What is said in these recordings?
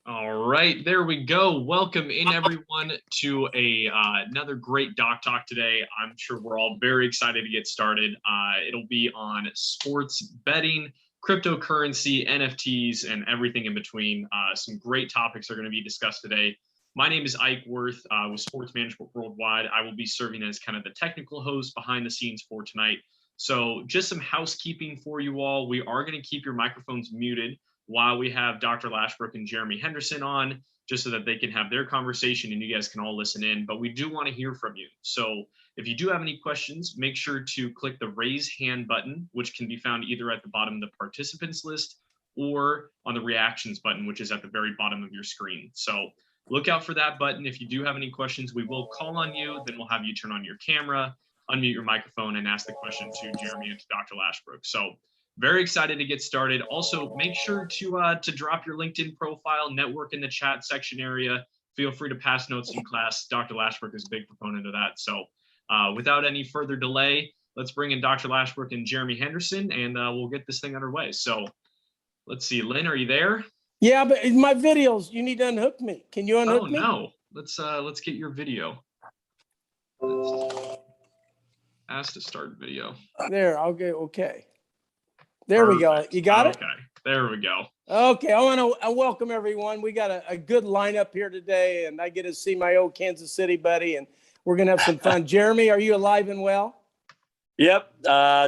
All right, there we go. Welcome in everyone to another great Doc Talk today. I'm sure we're all very excited to get started. It'll be on sports betting, cryptocurrency, NFTs, and everything in between. Some great topics are going to be discussed today. My name is Ike Worth with Sports Management Worldwide. I will be serving as kind of the technical host behind the scenes for tonight. So just some housekeeping for you all. We are going to keep your microphones muted while we have Dr. Lashbrook and Jeremy Henderson on, just so that they can have their conversation and you guys can all listen in. But we do want to hear from you. So if you do have any questions, make sure to click the raise hand button, which can be found either at the bottom of the participants list or on the reactions button, which is at the very bottom of your screen. So look out for that button. If you do have any questions, we will call on you. Then we'll have you turn on your camera, unmute your microphone, and ask the question to Jeremy and to Dr. Lashbrook. So very excited to get started. Also, make sure to drop your LinkedIn profile, network in the chat section area. Feel free to pass notes in class. Dr. Lashbrook is a big proponent of that. So without any further delay, let's bring in Dr. Lashbrook and Jeremy Henderson, and we'll get this thing underway. So let's see. Lynn, are you there? Yeah, but in my videos, you need to unhook me. Can you unhook me? Oh, no. Let's get your video. Let's ask to start video. There, I'll go. Okay. There we go. You got it? Okay, there we go. Okay, I want to welcome everyone. We got a good lineup here today, and I get to see my old Kansas City buddy, and we're going to have some fun. Jeremy, are you alive and well? Yep,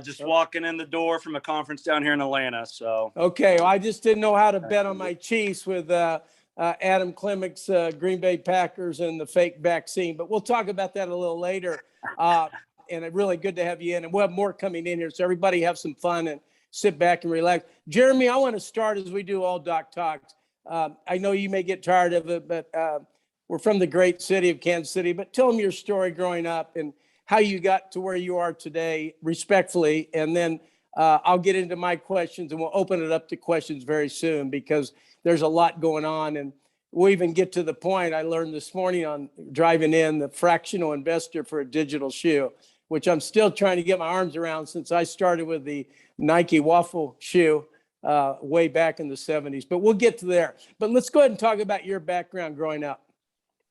just walking in the door from a conference down here in Atlanta. So okay, well, I just didn't know how to bet on my Chiefs with Adam Clements, Green Bay Packers, and the fake vaccine, but we'll talk about that a little later. And it's really good to have you in, and we'll have more coming in here, so everybody have some fun and sit back and relax. Jeremy, I want to start as we do all Doc Talks. I know you may get tired of it, but we're from the great city of Kansas City. But tell them your story growing up and how you got to where you are today, respectfully. And then I'll get into my questions, and we'll open it up to questions very soon because there's a lot going on. And we'll even get to the point I learned this morning on driving in, the fractional investor for a digital shoe, which I'm still trying to get my arms around since I started with the Nike waffle shoe way back in the 70s. But we'll get to there. But let's go ahead and talk about your background growing up.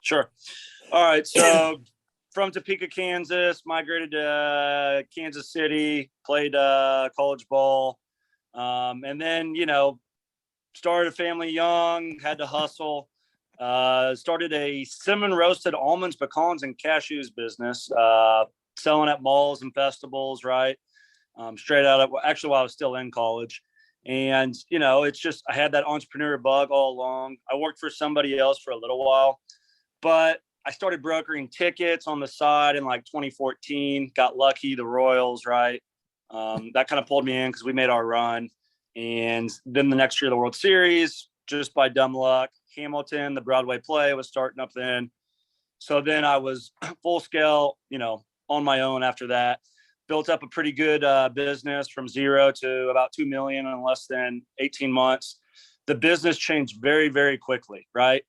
Sure. All right. So from Topeka, Kansas, migrated to Kansas City, played college ball. And then, started a family young, had to hustle. Started a cinnamon roasted almonds, pecans, and cashews business, selling at malls and festivals, right? Straight out of, actually, while I was still in college. And, it's just, I had that entrepreneur bug all along. I worked for somebody else for a little while, but I started brokering tickets on the side in like 2014, got lucky, the Royals, right? That kind of pulled me in because we made our run. And then the next year, the World Series, just by dumb luck, Hamilton, the Broadway play was starting up then. So then I was full scale, on my own after that. Built up a pretty good business from zero to about 2 million in less than 18 months. The business changed very, very quickly, right?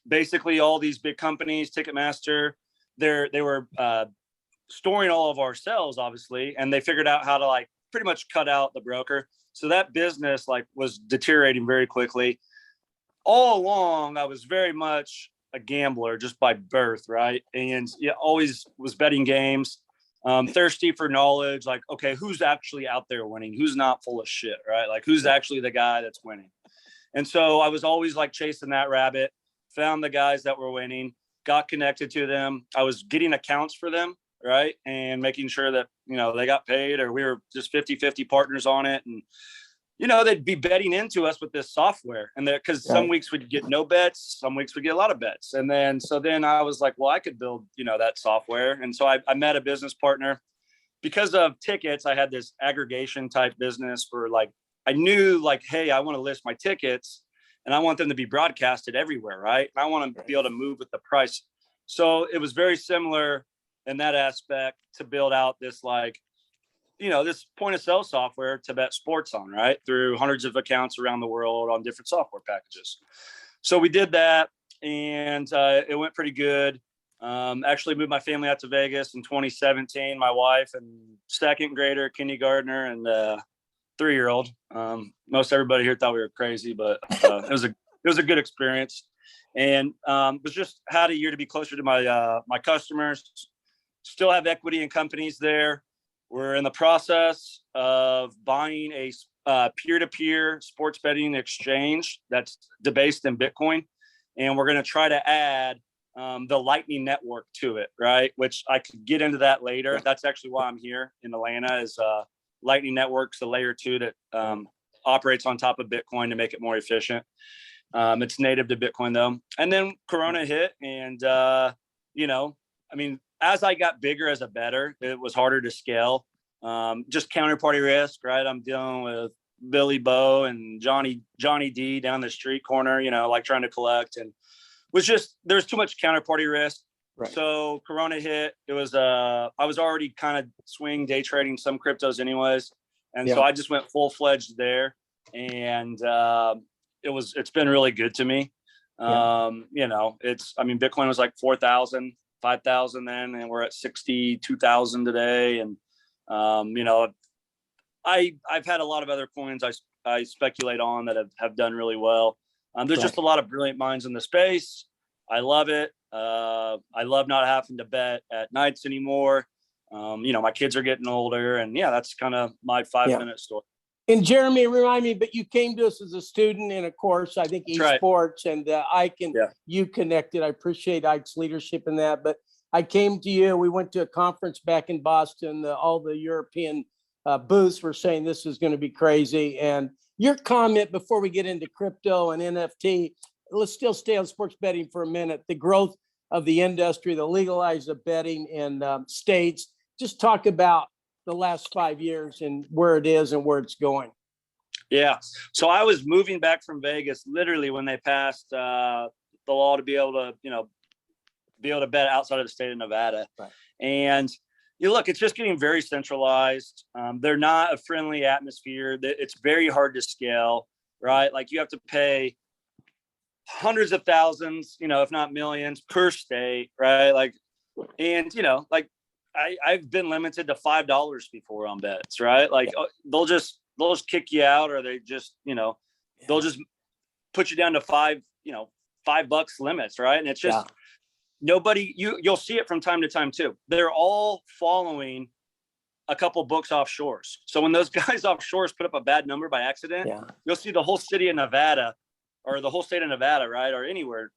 Basically, all these big companies, Ticketmaster, they were storing all of our sales, obviously, and they figured out how to pretty much cut out the broker. So that business was deteriorating very quickly. All along, I was very much a gambler just by birth, right? And always was betting games. Thirsty for knowledge, okay, who's actually out there winning? Who's not full of shit, right? Who's actually the guy that's winning? And so I was always chasing that rabbit, found the guys that were winning, got connected to them. I was getting accounts for them, right? And making sure that, they got paid, or we were just 50-50 partners on it. And, they'd be betting into us with this software, and because some weeks we'd get no bets, some weeks we'd get a lot of bets. And then I was like, well, I could build, that software. And so I met a business partner. Because of tickets, I had this aggregation type business for I knew hey, I want to list my tickets and I want them to be broadcasted everywhere, right? And I want to be able to move with the price. So it was very similar in that aspect to build out this this point of sale software to bet sports on, right? Through hundreds of accounts around the world on different software packages. So we did that, and it went pretty good. Actually moved my family out to Vegas in 2017, my wife and second grader, kindergartner, and 3-year-old. Most everybody here thought we were crazy, but it was a good experience, and was just had a year to be closer to my customers. Still have equity in companies there. We're in the process of buying a peer-to-peer sports betting exchange that's debased in Bitcoin, and we're going to try to add the Lightning Network to it, right? Which I could get into that later. That's actually why I'm here in Atlanta. Is Lightning Network's the layer 2 that operates on top of Bitcoin to make it more efficient. It's native to Bitcoin though. And then Corona hit, and as I got bigger as a bettor, it was harder to scale. Just counterparty risk, right? I'm dealing with Billy Bo and Johnny D down the street corner, like trying to collect, and there's too much counterparty risk. Right. So Corona hit. It was I was already kind of swing day trading some cryptos anyways, and so I just went full-fledged there, and it's been really good to me. Bitcoin was like 4,000, 5,000 then, and we're at 62,000 today, and I've had a lot of other coins I speculate on that have done really well. There's just a lot of brilliant minds in the space. I love it. I love not having to bet at nights anymore. My kids are getting older, and that's kind of my 5-minute story. And Jeremy, remind me, but you came to us as a student in a course, I think esports, and Ike and you connected. I appreciate Ike's leadership in that. But I came to you. We went to a conference back in Boston. All the European booths were saying this is going to be crazy. And your comment before we get into crypto and NFT, let's still stay on sports betting for a minute. The growth of the industry, the legalized of betting in states. Just talk about the last 5 years and where it is and where it's going. Yeah. So I was moving back from Vegas literally when they passed the law to be able to bet outside of the state of Nevada. Right. And look, it's just getting very centralized. They're not a friendly atmosphere. It's very hard to scale, right? Like you have to pay hundreds of thousands, if not millions per state, right? I've been limited to $5 before on bets, right? Like they'll just kick you out, or they just, they'll just put you down to $5 limits, right? And it's just nobody. You'll see it from time to time too. They're all following a couple books offshores. So when those guys offshores put up a bad number by accident, you'll see the whole city of Nevada, or the whole state of Nevada, right, or anywhere,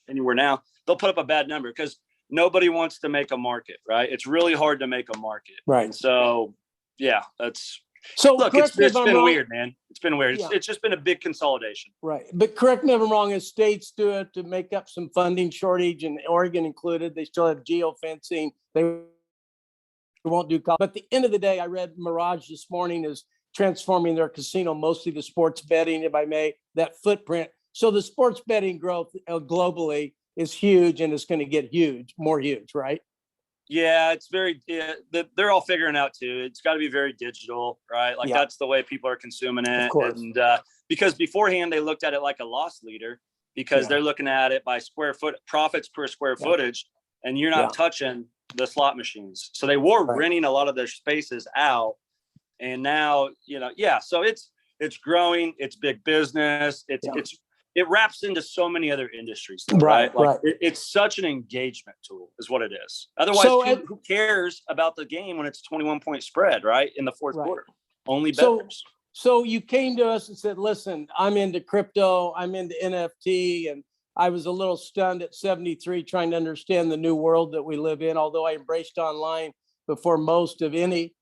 anywhere now, they'll put up a bad number because nobody wants to make a market, right? It's really hard to make a market. Right. And so, look, it's been weird, man. It's been weird. It's just been a big consolidation. Right. But correct me if I'm wrong, as states do it to make up some funding shortage, and Oregon included, they still have geofencing. They won't do college. But at the end of the day, I read Mirage this morning is transforming their casino mostly to sports betting, if I may, that footprint. So the sports betting growth globally is huge, and it's going to get more huge, right? Yeah, it's they're all figuring out too. It's got to be very digital, right? Like that's the way people are consuming it. Of course. And because beforehand they looked at it like a loss leader, because they're looking at it by square foot profits per square footage, and you're not touching the slot machines. So they were renting a lot of their spaces out, and now so it's growing. It's big business. It wraps into so many other industries, right? It's such an engagement tool is what it is. Otherwise, who cares about the game when it's 21-point spread, right? In the fourth quarter, only bettors. So you came to us and said, listen, I'm into crypto, I'm into NFT. And I was a little stunned at 73 trying to understand the new world that we live in, although I embraced online before most of any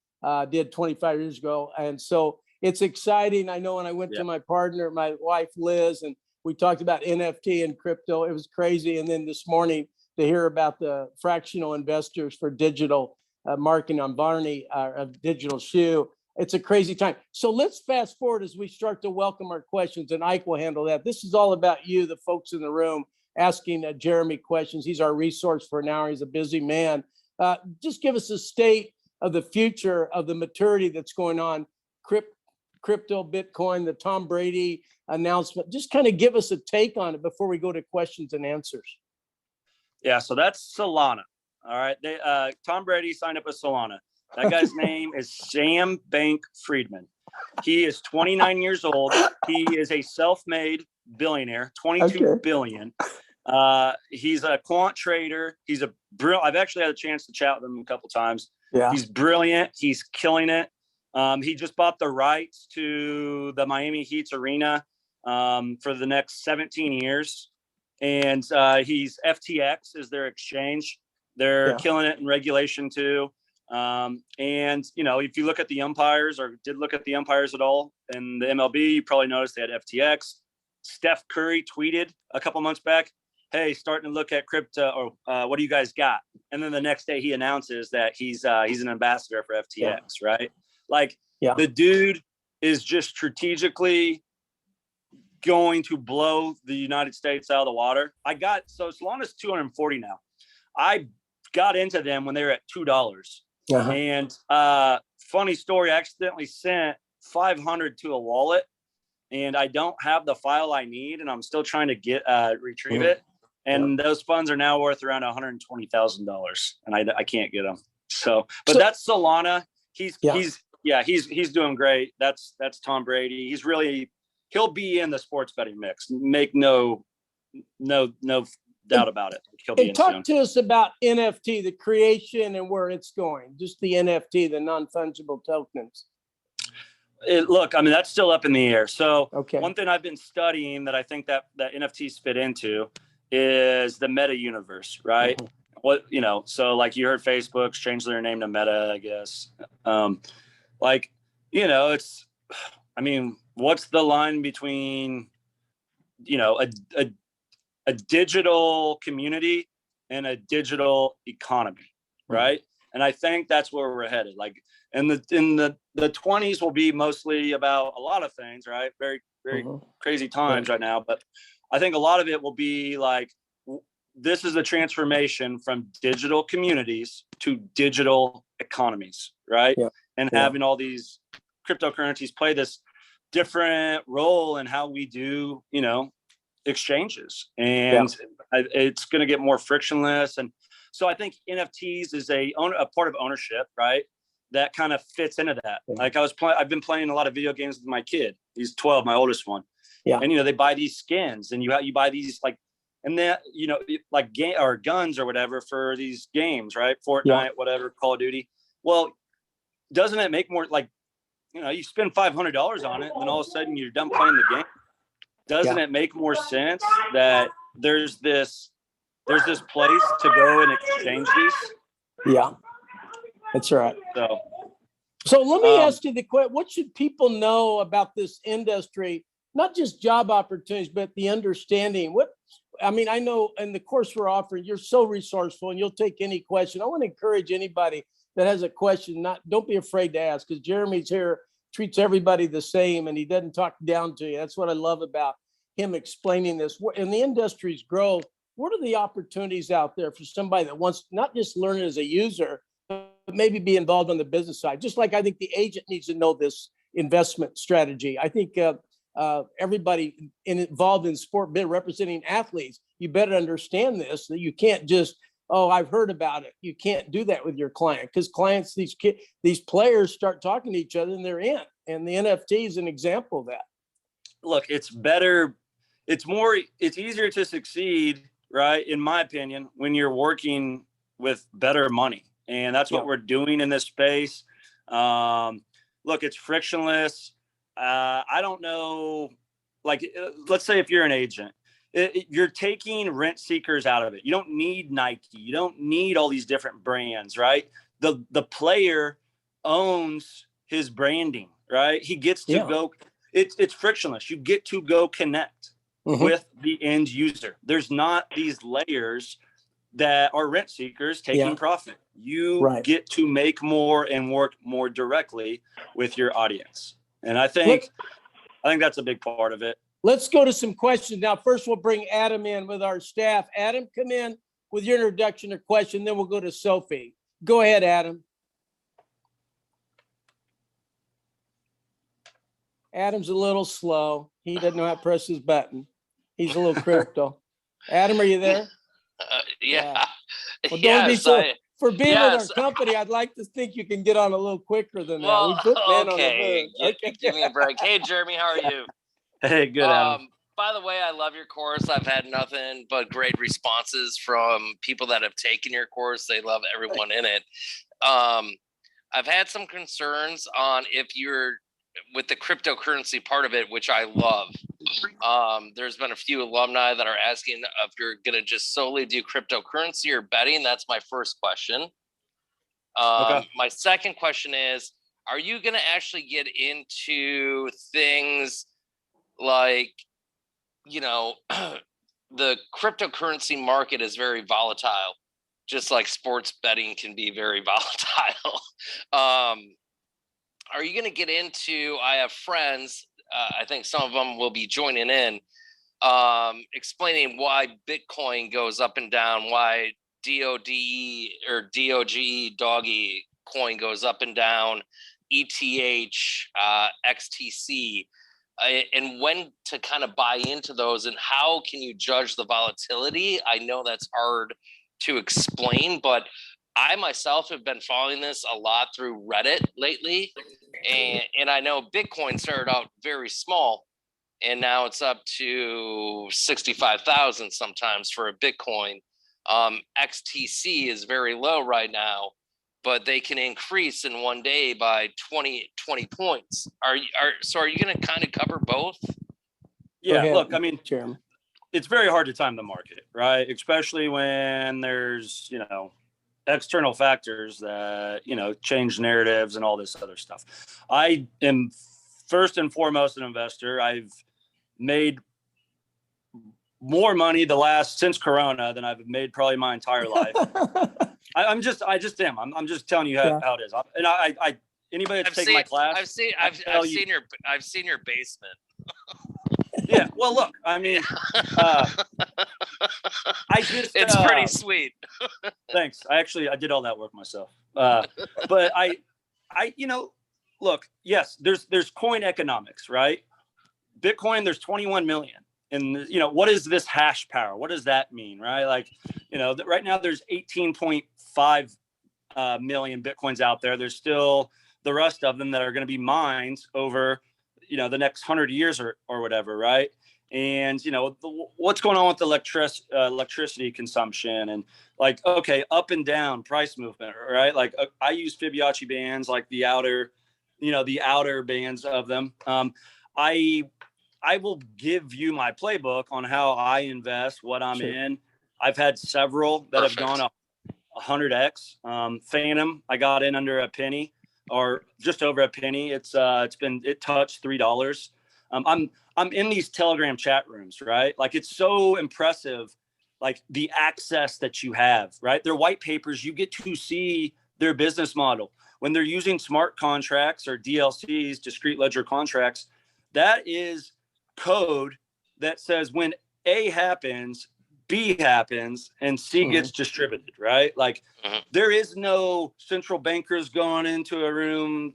did 25 years ago. And so it's exciting. I know when I went to my partner, my wife, Liz, and we talked about NFT and crypto. It was crazy. And then this morning to hear about the fractional investors for digital marketing on Barney, a digital shoe. It's a crazy time. So let's fast forward as we start to welcome our questions, and Ike will handle that. This is all about you, the folks in the room, asking Jeremy questions. He's our resource for an hour. He's a busy man. Just give us a state of the future of the maturity that's going on. Crypto, Bitcoin, the Tom Brady announcement. Just kind of give us a take on it before we go to questions and answers. Yeah, so that's Solana. All right. Tom Brady signed up with Solana. That guy's name is Sam Bankman-Fried. He is 29 years old. He is a self-made billionaire, 22 billion. He's a quant trader. He's a brilliant. I've actually had a chance to chat with him a couple times. Yeah. He's brilliant. He's killing it. He just bought the rights to the Miami Heat's arena for the next 17 years. And he's FTX is their exchange. They're killing it in regulation too. And, you know, if you look at the umpires or did look at the umpires at all in the MLB, you probably noticed they had FTX. Steph Curry tweeted a couple months back, hey, starting to look at crypto, or what do you guys got? And then the next day he announces that he's an ambassador for FTX, right? Like the dude is just strategically going to blow the United States out of the water. So Solana's 240 now. I got into them when they were at $2. And funny story, I accidentally sent 500 to a wallet, and I don't have the file I need, and I'm still trying to retrieve it. And those funds are now worth around $120,000, and I can't get them. So that's Solana. He's doing great. That's Tom Brady. He'll be in the sports betting mix. Make no doubt about it. He'll be in talk soon. to us about NFT, the creation and where it's going. Just the NFT, the non-fungible tokens. Look, I mean, that's still up in the air. So one thing I've been studying that I think that NFTs fit into is the meta universe, right? What, you know, so like you heard Facebook's changed their name to Meta, I guess. Like, you know, what's the line between, you know, a digital community and a digital economy, right? And I think that's where we're headed. Like in the 20s will be mostly about a lot of things, right? Very, very crazy times right now. But I think a lot of it will be like, this is a transformation from digital communities to digital economies, right? And having all these cryptocurrencies play this different role in how we do, you know, exchanges. And it's going to get more frictionless. And so I think NFTs is a part of ownership, right? That kind of fits into that. Like I've been playing a lot of video games with my kid. He's 12, my oldest one. And, you know, they buy these skins and you buy these like, and then, you know, like or guns or whatever for these games, right? Fortnite, whatever, Call of Duty. Well, doesn't it make more like, you know, you spend $500 on it and then all of a sudden you're done playing the game. Doesn't it make more sense that there's this place to go and exchange these? Yeah, that's right. So let me ask you the question: what should people know about this industry? Not just job opportunities, but the understanding. I know in the course we're offering, you're so resourceful and you'll take any question. I want to encourage anybody that has a question, don't be afraid to ask, because Jeremy's here, treats everybody the same, and he doesn't talk down to you. That's what I love about him explaining this. In the industry's growth, what are the opportunities out there for somebody that wants not just learn it as a user, but maybe be involved on the business side? Just like I think the agent needs to know this investment strategy. I think everybody involved in sport, been representing athletes, you better understand this, that you can't just, I've heard about it. You can't do that with your client, because clients, these players start talking to each other and they're in. And the NFT is an example of that. Look, it's better. It's easier to succeed, right? In my opinion, when you're working with better money. And that's what we're doing in this space. Look, it's frictionless. I don't know, like, let's say if you're an agent, you're taking rent seekers out of it. You don't need Nike. You don't need all these different brands, right? The player owns his branding, right? He gets to go. It's frictionless. You get to go connect with the end user. There's not these layers that are rent seekers taking profit. You get to make more and work more directly with your audience. And I think that's a big part of it. Let's go to some questions. Now, first we'll bring Adam in with our staff. Adam, come in with your introduction or question, then we'll go to Sophie. Go ahead, Adam. Adam's a little slow. He doesn't know how to press his button. He's a little crypto. Adam, are you there? Yeah. Well, don't be so. For being with our company, I'd like to think you can get on a little quicker than that. We put men on the moon. Give me a break. Hey, Jeremy, how are you? Hey, good, Adam. by the way, I love your course. I've had nothing but great responses from people that have taken your course. They love everyone in it. I've had some concerns on if you're with the cryptocurrency part of it, which I love. There's been a few alumni that are asking if you're going to just solely do cryptocurrency or betting. That's my first question. Okay. My second question is, are you going to actually get into things like, the cryptocurrency market is very volatile, just like sports betting can be very volatile. Are you going to get into, I have friends, I think some of them will be joining in, explaining why Bitcoin goes up and down, why DODE or DOGE doggy coin goes up and down, ETH, XTC, and when to kind of buy into those, and how can you judge the volatility? I know that's hard to explain, but I myself have been following this a lot through Reddit lately, and I know Bitcoin started out very small, and now it's up to 65,000 sometimes for a Bitcoin. XTC is very low right now, but they can increase in one day by 20 points. Are you going to kind of cover both? Yeah, ahead, look, I mean, Jeremy. it's very hard to time the market, right? Especially when there's, external factors that, change narratives and all this other stuff. I am first and foremost an investor. I've made more money since Corona than I've made probably my entire life. I just am. I'm just telling you how it is. And I anybody that's taken my class, I've seen your basement. Yeah. Well, look, I mean, it's pretty sweet. Thanks. I did all that work myself. But look, yes, there's coin economics, right? Bitcoin, there's 21 million. And, what is this hash power? What does that mean, right? Like, right now there's 18.5 million Bitcoins out there. There's still the rest of them that are going to be mined over, the next 100 years or whatever, right? And, what's going on with the electricity consumption and like, okay, up and down price movement, right? Like I use Fibonacci bands, like the outer bands of them. I will give you my playbook on how I invest, what I'm in. I've had several that have gone up 100x. Phantom, I got in under a penny or just over a penny. It touched $3. I'm in these Telegram chat rooms, right? Like it's so impressive, like the access that you have, right? They're white papers. You get to see their business model when they're using smart contracts or DLCs, discrete ledger contracts. That is code that says when A happens, B happens, and C gets distributed, right? Like there is no central bankers going into a room,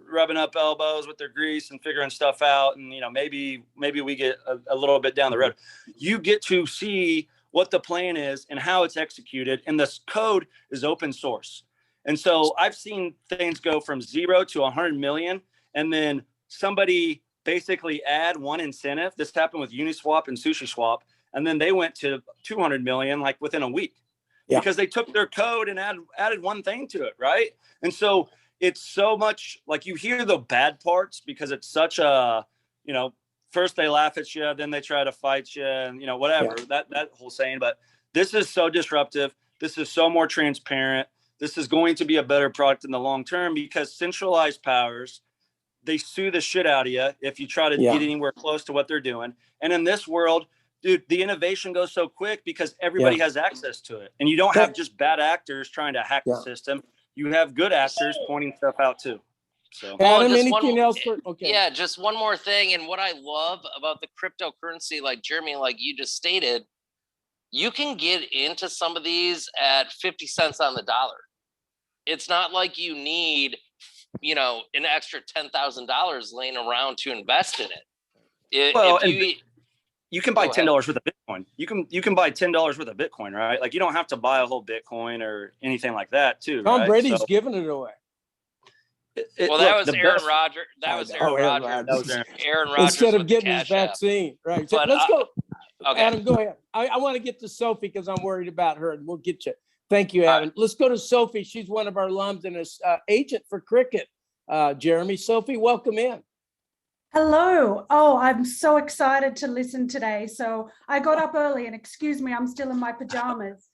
rubbing up elbows with their grease and figuring stuff out. And, maybe we get a little bit down the road. You get to see what the plan is and how it's executed. And this code is open source. And so I've seen things go from 0 to 100 million. And then somebody basically add one incentive. This happened with Uniswap and SushiSwap. And then they went to 200 million, like within a week, because they took their code and added one thing to it. Right. And so it's so much like you hear the bad parts because it's such a, first they laugh at you, then they try to fight you and, whatever that whole saying. But this is so disruptive. This is so more transparent. This is going to be a better product in the long term because centralized powers, they sue the shit out of you if you try to get anywhere close to what they're doing. And in this world, dude, the innovation goes so quick because everybody has access to it. And you don't have just bad actors trying to hack the system. You have good actors pointing stuff out too. So Adam, anything else? Yeah, just one more thing. And what I love about the cryptocurrency, like Jeremy, like you just stated, you can get into some of these at 50 cents on the dollar. It's not like you need, an extra $10,000 laying around to invest in it. You can buy $10 worth of Bitcoin. You can buy $10 worth of Bitcoin, right? Like you don't have to buy a whole Bitcoin or anything like that, too. Tom right? Brady's giving it away. Well, that look, was the Aaron best- Rodgers. That was Oh, Aaron Aaron Rodgers. That was Aaron. Aaron Rodgers Instead of with the getting his Cash App. vaccine, right? But, Let's go. Okay. Adam, go ahead. I want to get to Sophie because I'm worried about her, and we'll get you. Thank you, Adam. Let's go to Sophie. She's one of our alums and is agent for cricket. Jeremy, Sophie, welcome in. Hello. Oh, I'm so excited to listen today. So I got up early, and excuse me, I'm still in my pajamas.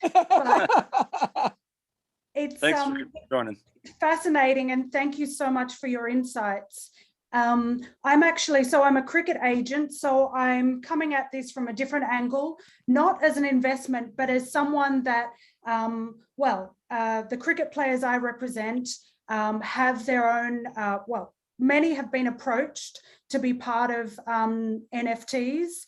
It's Thanks for joining. fascinating, and thank you so much for your insights. I'm a cricket agent, so I'm coming at this from a different angle, not as an investment, but as someone that, the cricket players I represent have their own, many have been approached to be part of NFTs.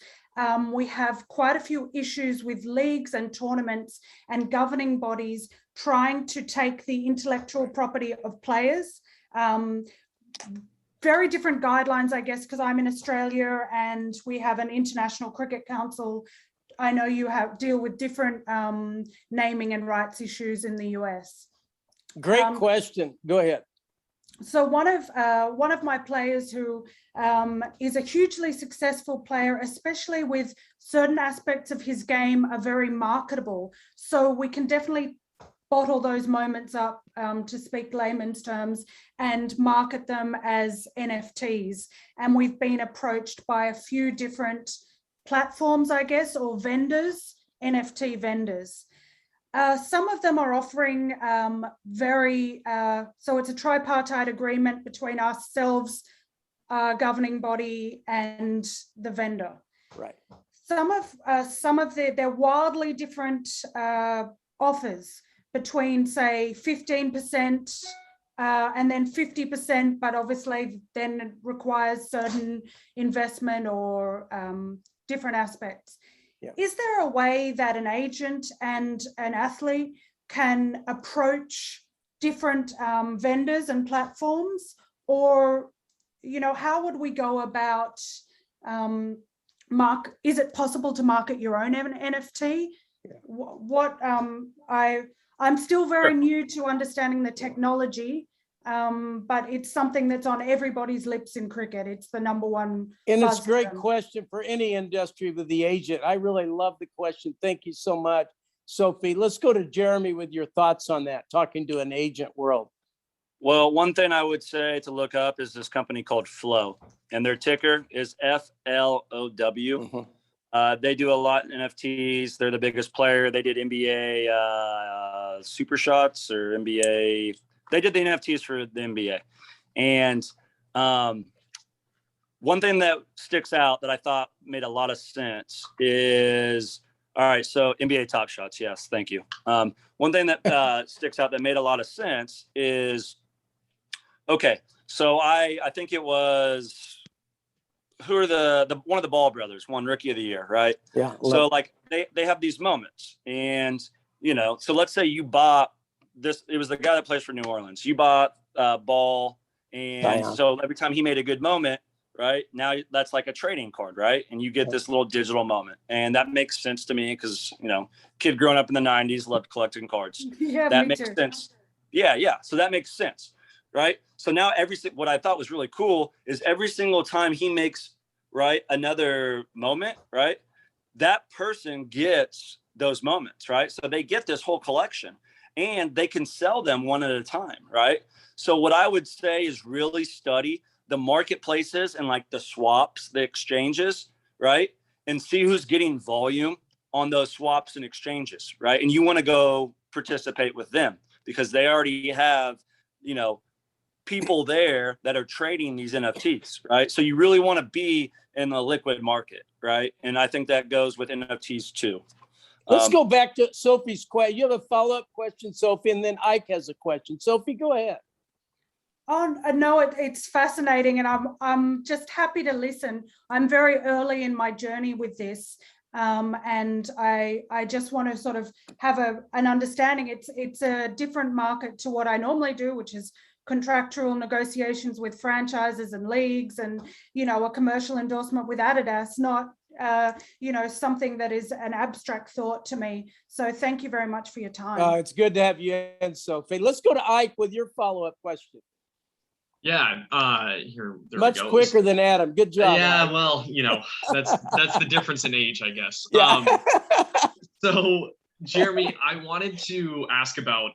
We have quite a few issues with leagues and tournaments and governing bodies trying to take the intellectual property of players. Very different guidelines, I guess, because I'm in Australia and we have an International Cricket Council. I know you deal with different naming and rights issues in the US. Great question. Go ahead. So one of my players who is a hugely successful player, especially with certain aspects of his game are very marketable. So we can definitely bottle those moments up, to speak layman's terms, and market them as NFTs. And we've been approached by a few different platforms, I guess, or vendors, NFT vendors. Some of them are offering so it's a tripartite agreement between ourselves, governing body, and the vendor. Right. Some of they're wildly different offers between, say, 15% and then 50%, but obviously then it requires certain investment or different aspects. Yeah. Is there a way that an agent and an athlete can approach different vendors and platforms, or, how would we go about is it possible to market your own NFT? Yeah. I'm still very new to understanding the technology, but it's something that's on everybody's lips in cricket. It's the number one. And it's a great question for any industry with the agent. I really love the question. Thank you so much, Sophie. Let's go to Jeremy with your thoughts on that, talking to an agent world. Well, one thing I would say to look up is this company called Flow, and their ticker is FLOW. Mm-hmm. They do a lot in NFTs. They're the biggest player. They did NBA Super Shots or NBA. They did the NFTs for the NBA. And one thing that sticks out that I thought made a lot of sense is, all right, so NBA Top Shots. Yes, thank you. One thing that sticks out that made a lot of sense is, okay, so I think it was, who are the one of the Ball brothers won Rookie of the Year, right? Yeah. So like they have these moments, and so let's say you bought this. It was the guy that plays for New Orleans. You bought Ball, and so every time he made a good moment, right, now that's like a trading card, right? And you get this little digital moment, and that makes sense to me because kid growing up in the '90s loved collecting cards. Yeah, that makes sense. Yeah. So that makes sense. Right. So now what I thought was really cool is every single time he makes, right, another moment, right, that person gets those moments, right? So they get this whole collection and they can sell them one at a time, right? So what I would say is really study the marketplaces and like the swaps, the exchanges, right? And see who's getting volume on those swaps and exchanges, right? And you want to go participate with them because they already have, people there that are trading these NFTs, right? So you really want to be in the liquid market, right? And I think that goes with NFTs too. Let's go back to Sophie's question. You have a follow-up question, Sophie, and then Ike has a question. Sophie, go ahead. Oh no, it's fascinating, and I'm just happy to listen. I'm very early in my journey with this, and I just want to sort of have an understanding. It's a different market to what I normally do, which is contractual negotiations with franchises and leagues, and a commercial endorsement with Adidas, not something that is an abstract thought to me. So thank you very much for your time. It's good to have you in, Sophie. Let's go to Ike with your follow-up question. Yeah, here there Much we go. quicker than Adam. Good job. Yeah, Adam. well, that's the difference in age, I guess. Yeah. So Jeremy, I wanted to ask about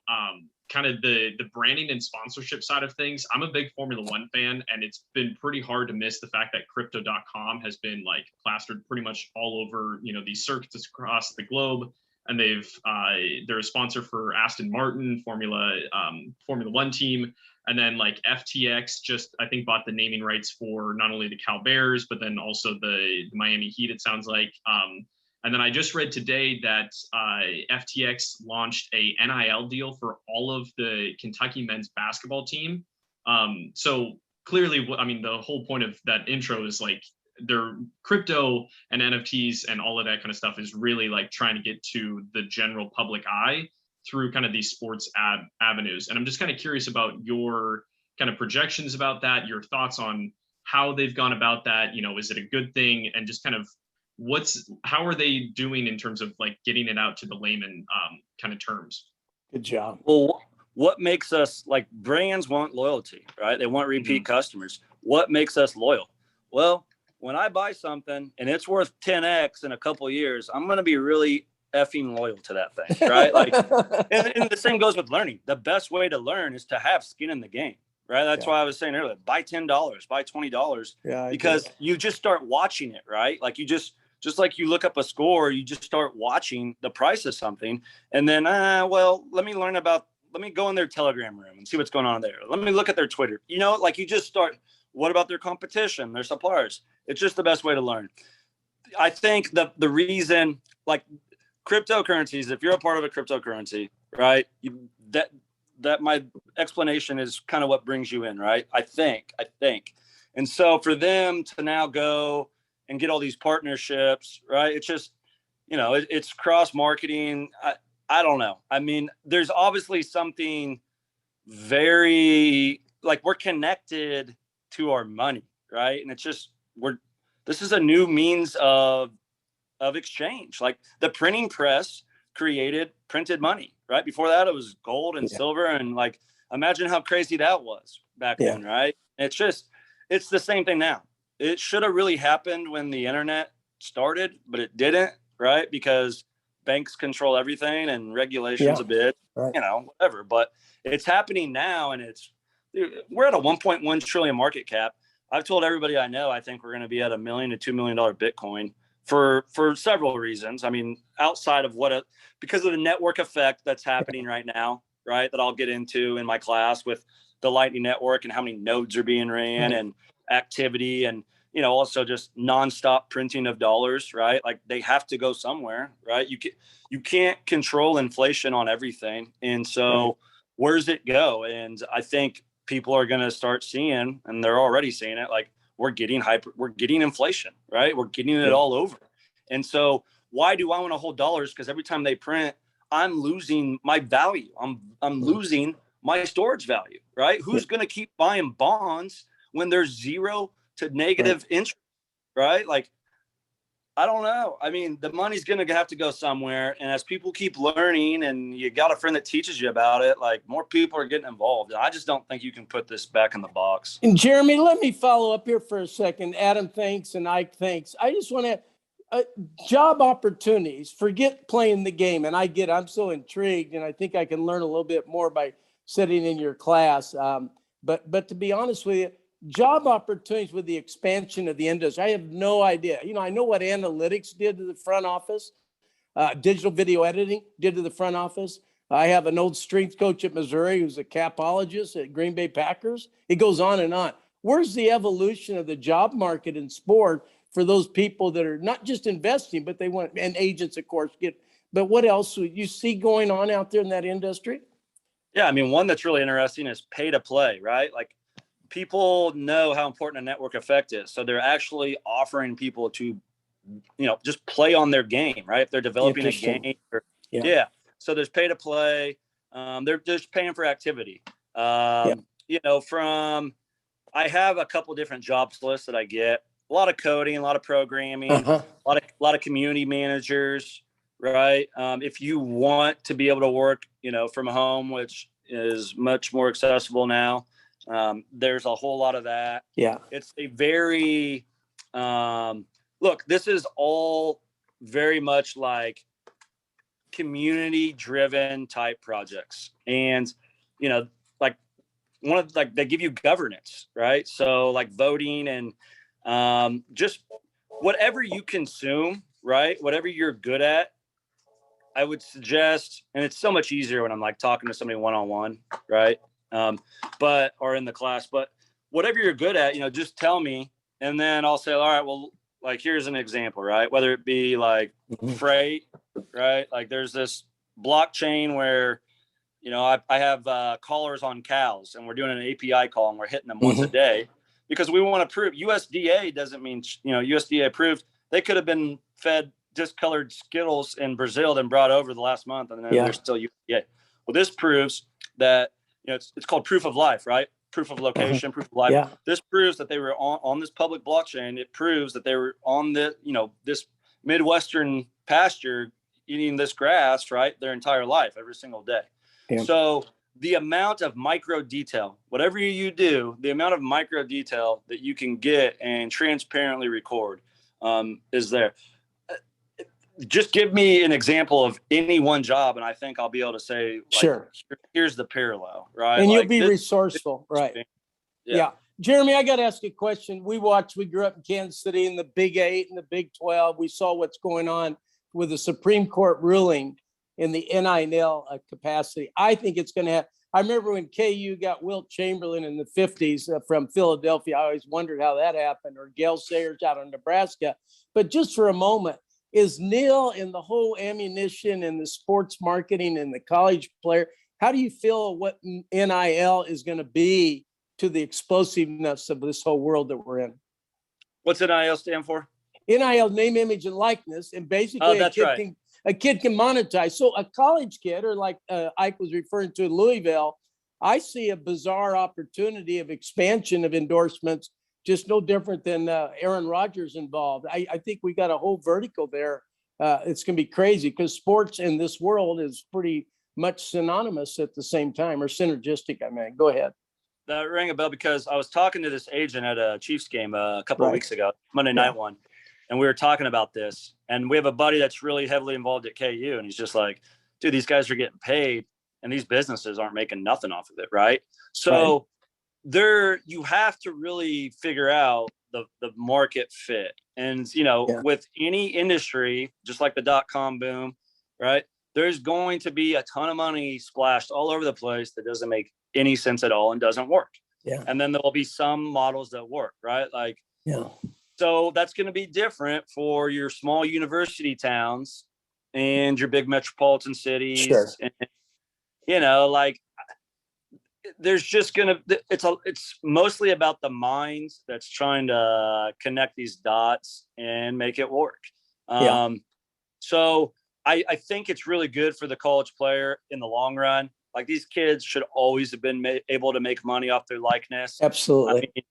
kind of the branding and sponsorship side of things. I'm a big Formula One fan, and it's been pretty hard to miss the fact that crypto.com has been like plastered pretty much all over, these circuits across the globe. And they're a sponsor for Aston Martin Formula One team. And then like FTX just, I think, bought the naming rights for not only the Cal Bears, but then also the Miami Heat, it sounds like. And then I just read today that FTX launched a NIL deal for all of the Kentucky men's basketball team. So clearly, the whole point of that intro is like their crypto and NFTs and all of that kind of stuff is really like trying to get to the general public eye through kind of these sports avenues. And I'm just kind of curious about your kind of projections about that, your thoughts on how they've gone about that. Is it a good thing? And just kind of how are they doing in terms of like getting it out to the layman kind of terms? Good job. Well, what makes us, like, brands want loyalty, right? They want repeat customers. What makes us loyal? Well, when I buy something and it's worth 10x in a couple of years, I'm going to be really effing loyal to that thing, right? Like, and the same goes with learning. The best way to learn is to have skin in the game, right? That's why I was saying earlier, buy $10, buy $20, because you just start watching it, right? Like just like you look up a score, you just start watching the price of something, and then, let me go in their Telegram room and see what's going on there. Let me look at their Twitter. Like you just start, what about their competition, their suppliers? It's just the best way to learn. I think the reason, like cryptocurrencies, if you're a part of a cryptocurrency, right, that my explanation is kind of what brings you in, right? I think. And so for them to now go and get all these partnerships, right? It's just, it's cross marketing. I don't know. There's obviously something very, like, we're connected to our money, right? And it's just, this is a new means of exchange. Like the printing press created printed money, right? Before that, it was gold and silver. And like, imagine how crazy that was back then, right? It's the same thing now. It should have really happened when the internet started, but it didn't, right? Because banks control everything and regulations a bit, whatever. But it's happening now, and we're at a 1.1 trillion market cap. I've told everybody I know, I think we're going to be at $1 million to $2 million Bitcoin for several reasons. Outside of because of the network effect that's happening right now, right? That I'll get into in my class with the Lightning Network and how many nodes are being ran and activity, and also just nonstop printing of dollars, right? Like they have to go somewhere, right? You can't control inflation on everything, and so where does it go? And I think people are going to start seeing, and they're already seeing it, like we're getting inflation, right? We're getting it all over. And so why do I want to hold dollars? Because every time they print, I'm losing my value. I'm losing my storage value, right? Who's going to keep buying bonds when there's zero to negative interest, right? Like, I don't know. The money's going to have to go somewhere. And as people keep learning, and you got a friend that teaches you about it, like more people are getting involved. And I just don't think you can put this back in the box. And Jeremy, let me follow up here for a second. Adam, thanks. And Ike, thanks. I just want to, job opportunities, forget playing the game. And I'm so intrigued, and I think I can learn a little bit more by sitting in your class. But to be honest with you, job opportunities with the expansion of the industry, I have no idea. I know what analytics did to the front office, digital video editing did to the front office. I have an old strength coach at Missouri who's a capologist at Green Bay Packers. It goes on and on. Where's the evolution of the job market in sport for those people that are not just investing, but they want, and agents, of course, but what else would you see going on out there in that industry? Yeah, one that's really interesting is pay to play, right? Like, people know how important a network effect is. So they're actually offering people to, just play on their game, right? If they're developing a game. So there's pay to play. They're just paying for activity. I have a couple different jobs lists that I get. A lot of coding, a lot of programming, a lot of community managers, right? If you want to be able to work, from home, which is much more accessible now, There's a whole lot of that. Yeah. It's a very, look, this is all very much like community driven type projects. And, you know, like they give you governance, right? So like voting and just whatever you consume, right? Whatever you're good at, I would suggest, and it's so much easier when I'm like talking to somebody one-on-one, right? Or in the class, but whatever you're good at, you know, just tell me. And then I'll say, all right, well, like, here's an example, right? Whether it be like freight, right? Like there's this blockchain where, you know, I have collars on cows and we're doing an API call and we're hitting them once a day because we want to prove USDA doesn't mean, you know, USDA approved. They could have been fed discolored Skittles in Brazil then brought over the last month and then they're still USDA. Well, this proves that, you know, it's called proof of life, right? Proof of location, proof of life. Yeah. This proves that they were on this public blockchain. It proves that they were on the, you know, this Midwestern pasture eating this grass, right? Their entire life, every single day. Yeah. So the amount of micro detail, whatever you do, the amount of micro detail that you can get and transparently record is there. Just give me an example of any one job, and I think I'll be able to say, like, sure, here's the parallel, right? And like, you'll be resourceful, right? Yeah. Jeremy, I got to ask you a question. We grew up in Kansas City in the Big 8 and the Big 12. We saw what's going on with the Supreme Court ruling in the NIL capacity. I think it's going to have, I remember when KU got Wilt Chamberlain in the 50s from Philadelphia. I always wondered how that happened, or Gale Sayers out of Nebraska. But just for a moment, is NIL and the whole ammunition and the sports marketing and the college player, how do you feel what NIL is going to be to the explosiveness of this whole world that we're in? What's NIL stand for? NIL, name, image, and likeness. And basically a kid can monetize. So a college kid, or like Ike was referring to in Louisville, I see a bizarre opportunity of expansion of endorsements, just no different than Aaron Rodgers involved. I think we got a whole vertical there. It's going to be crazy because sports in this world is pretty much synonymous at the same time, or synergistic. I mean, go ahead. That rang a bell because I was talking to this agent at a Chiefs game a couple of weeks ago, Monday night one, and we were talking about this. And we have a buddy that's really heavily involved at KU, and he's just like, dude, these guys are getting paid, and these businesses aren't making nothing off of it, right? So you have to really figure out the market fit. And, you know, with any industry, just like the .com boom, right? There's going to be a ton of money splashed all over the place that doesn't make any sense at all and doesn't work. Yeah. And then there will be some models that work, right? Like, so that's going to be different for your small university towns and your big metropolitan cities. Sure. And, you know, like, there's just it's mostly about the minds that's trying to connect these dots and make it work. So I think it's really good for the college player in the long run. Like, these kids should always have been able to make money off their likeness. Absolutely. I mean,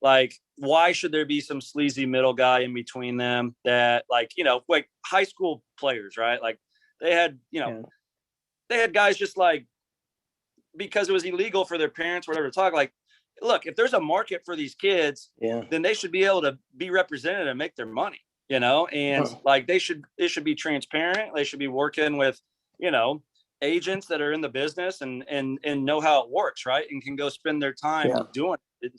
like, why should there be some sleazy middle guy in between them that, like, you know, like high school players, right? Like, they had, you know, they had guys just like, because it was illegal for their parents or whatever to talk, like, look, if there's a market for these kids, then they should be able to be represented and make their money, you know, and like they should be transparent. They should be working with, you know, agents that are in the business and know how it works, right? And can go spend their time doing it.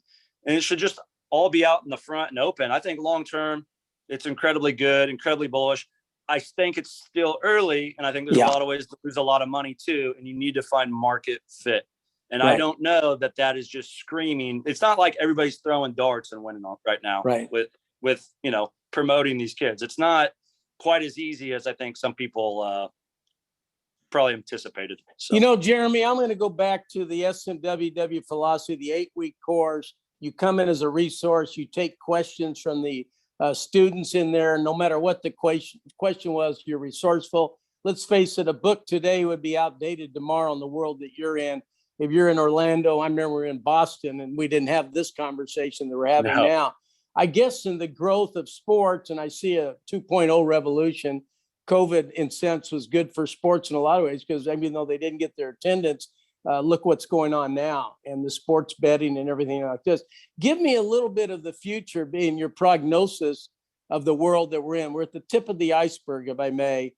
And it should just all be out in the front and open. I think long-term, it's incredibly good, incredibly bullish. I think it's still early, and I think there's a lot of ways to lose a lot of money too, and you need to find market fit. And I don't know that is just screaming. It's not like everybody's throwing darts and winning right now with you know, promoting these kids. It's not quite as easy as I think some people probably anticipated. So. You know, Jeremy, I'm going to go back to the SMWW philosophy, the 8-week course. You come in as a resource, you take questions from the students in there, no matter what the question was, you're resourceful. Let's face it, a book today would be outdated tomorrow in the world that you're in. If you're in Orlando, I remember we were in Boston and we didn't have this conversation that we're having now. I guess in the growth of sports, and I see a 2.0 revolution, COVID in sense was good for sports in a lot of ways, because I mean, though they didn't get their attendance, look what's going on now and the sports betting and everything like this. Give me a little bit of the future, being your prognosis of the world that we're in. We're at the tip of the iceberg, if I may.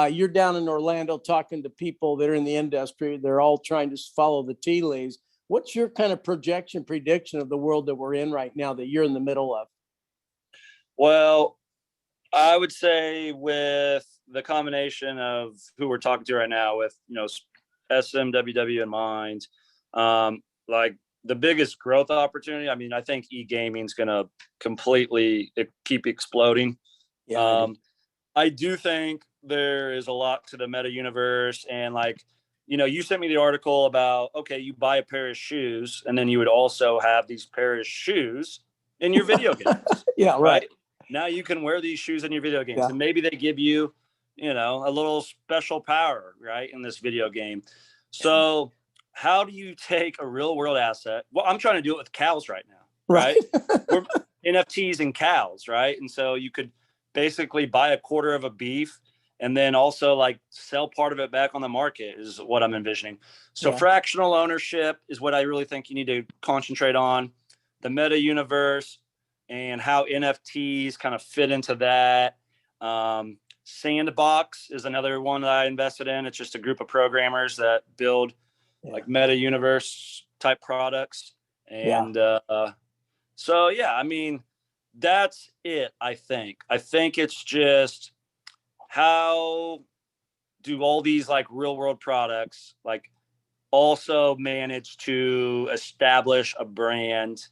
You're down in Orlando talking to people that are in the industry. They're all trying to follow the tea leaves. What's your kind of prediction of the world that we're in right now that you're in the middle of? Well, I would say with the combination of who we're talking to right now with, SMWW in mind, like the biggest growth opportunity. I mean, I think e-gaming is going to completely keep exploding. Yeah, I do think there is a lot to the meta universe, and you sent me the article about, okay, you buy a pair of shoes and then you would also have these pair of shoes in your video games. Yeah, right. Now you can wear these shoes in your video games, Yeah. and maybe they give you, a little special power, right, in this video game. So how do you take a real world asset? Well, I'm trying to do it with cows right now, right? We're NFTs and cows, right? And so you could basically buy a quarter of a beef and then also sell part of it back on the market is what I'm envisioning. So fractional ownership is what I really think you need to concentrate on. The meta universe and how NFTs kind of fit into that. Sandbox is another one that I invested in. It's just a group of programmers that build meta universe type products. And I mean, that's it. I think it's just, how do all these real world products also manage to establish a brand?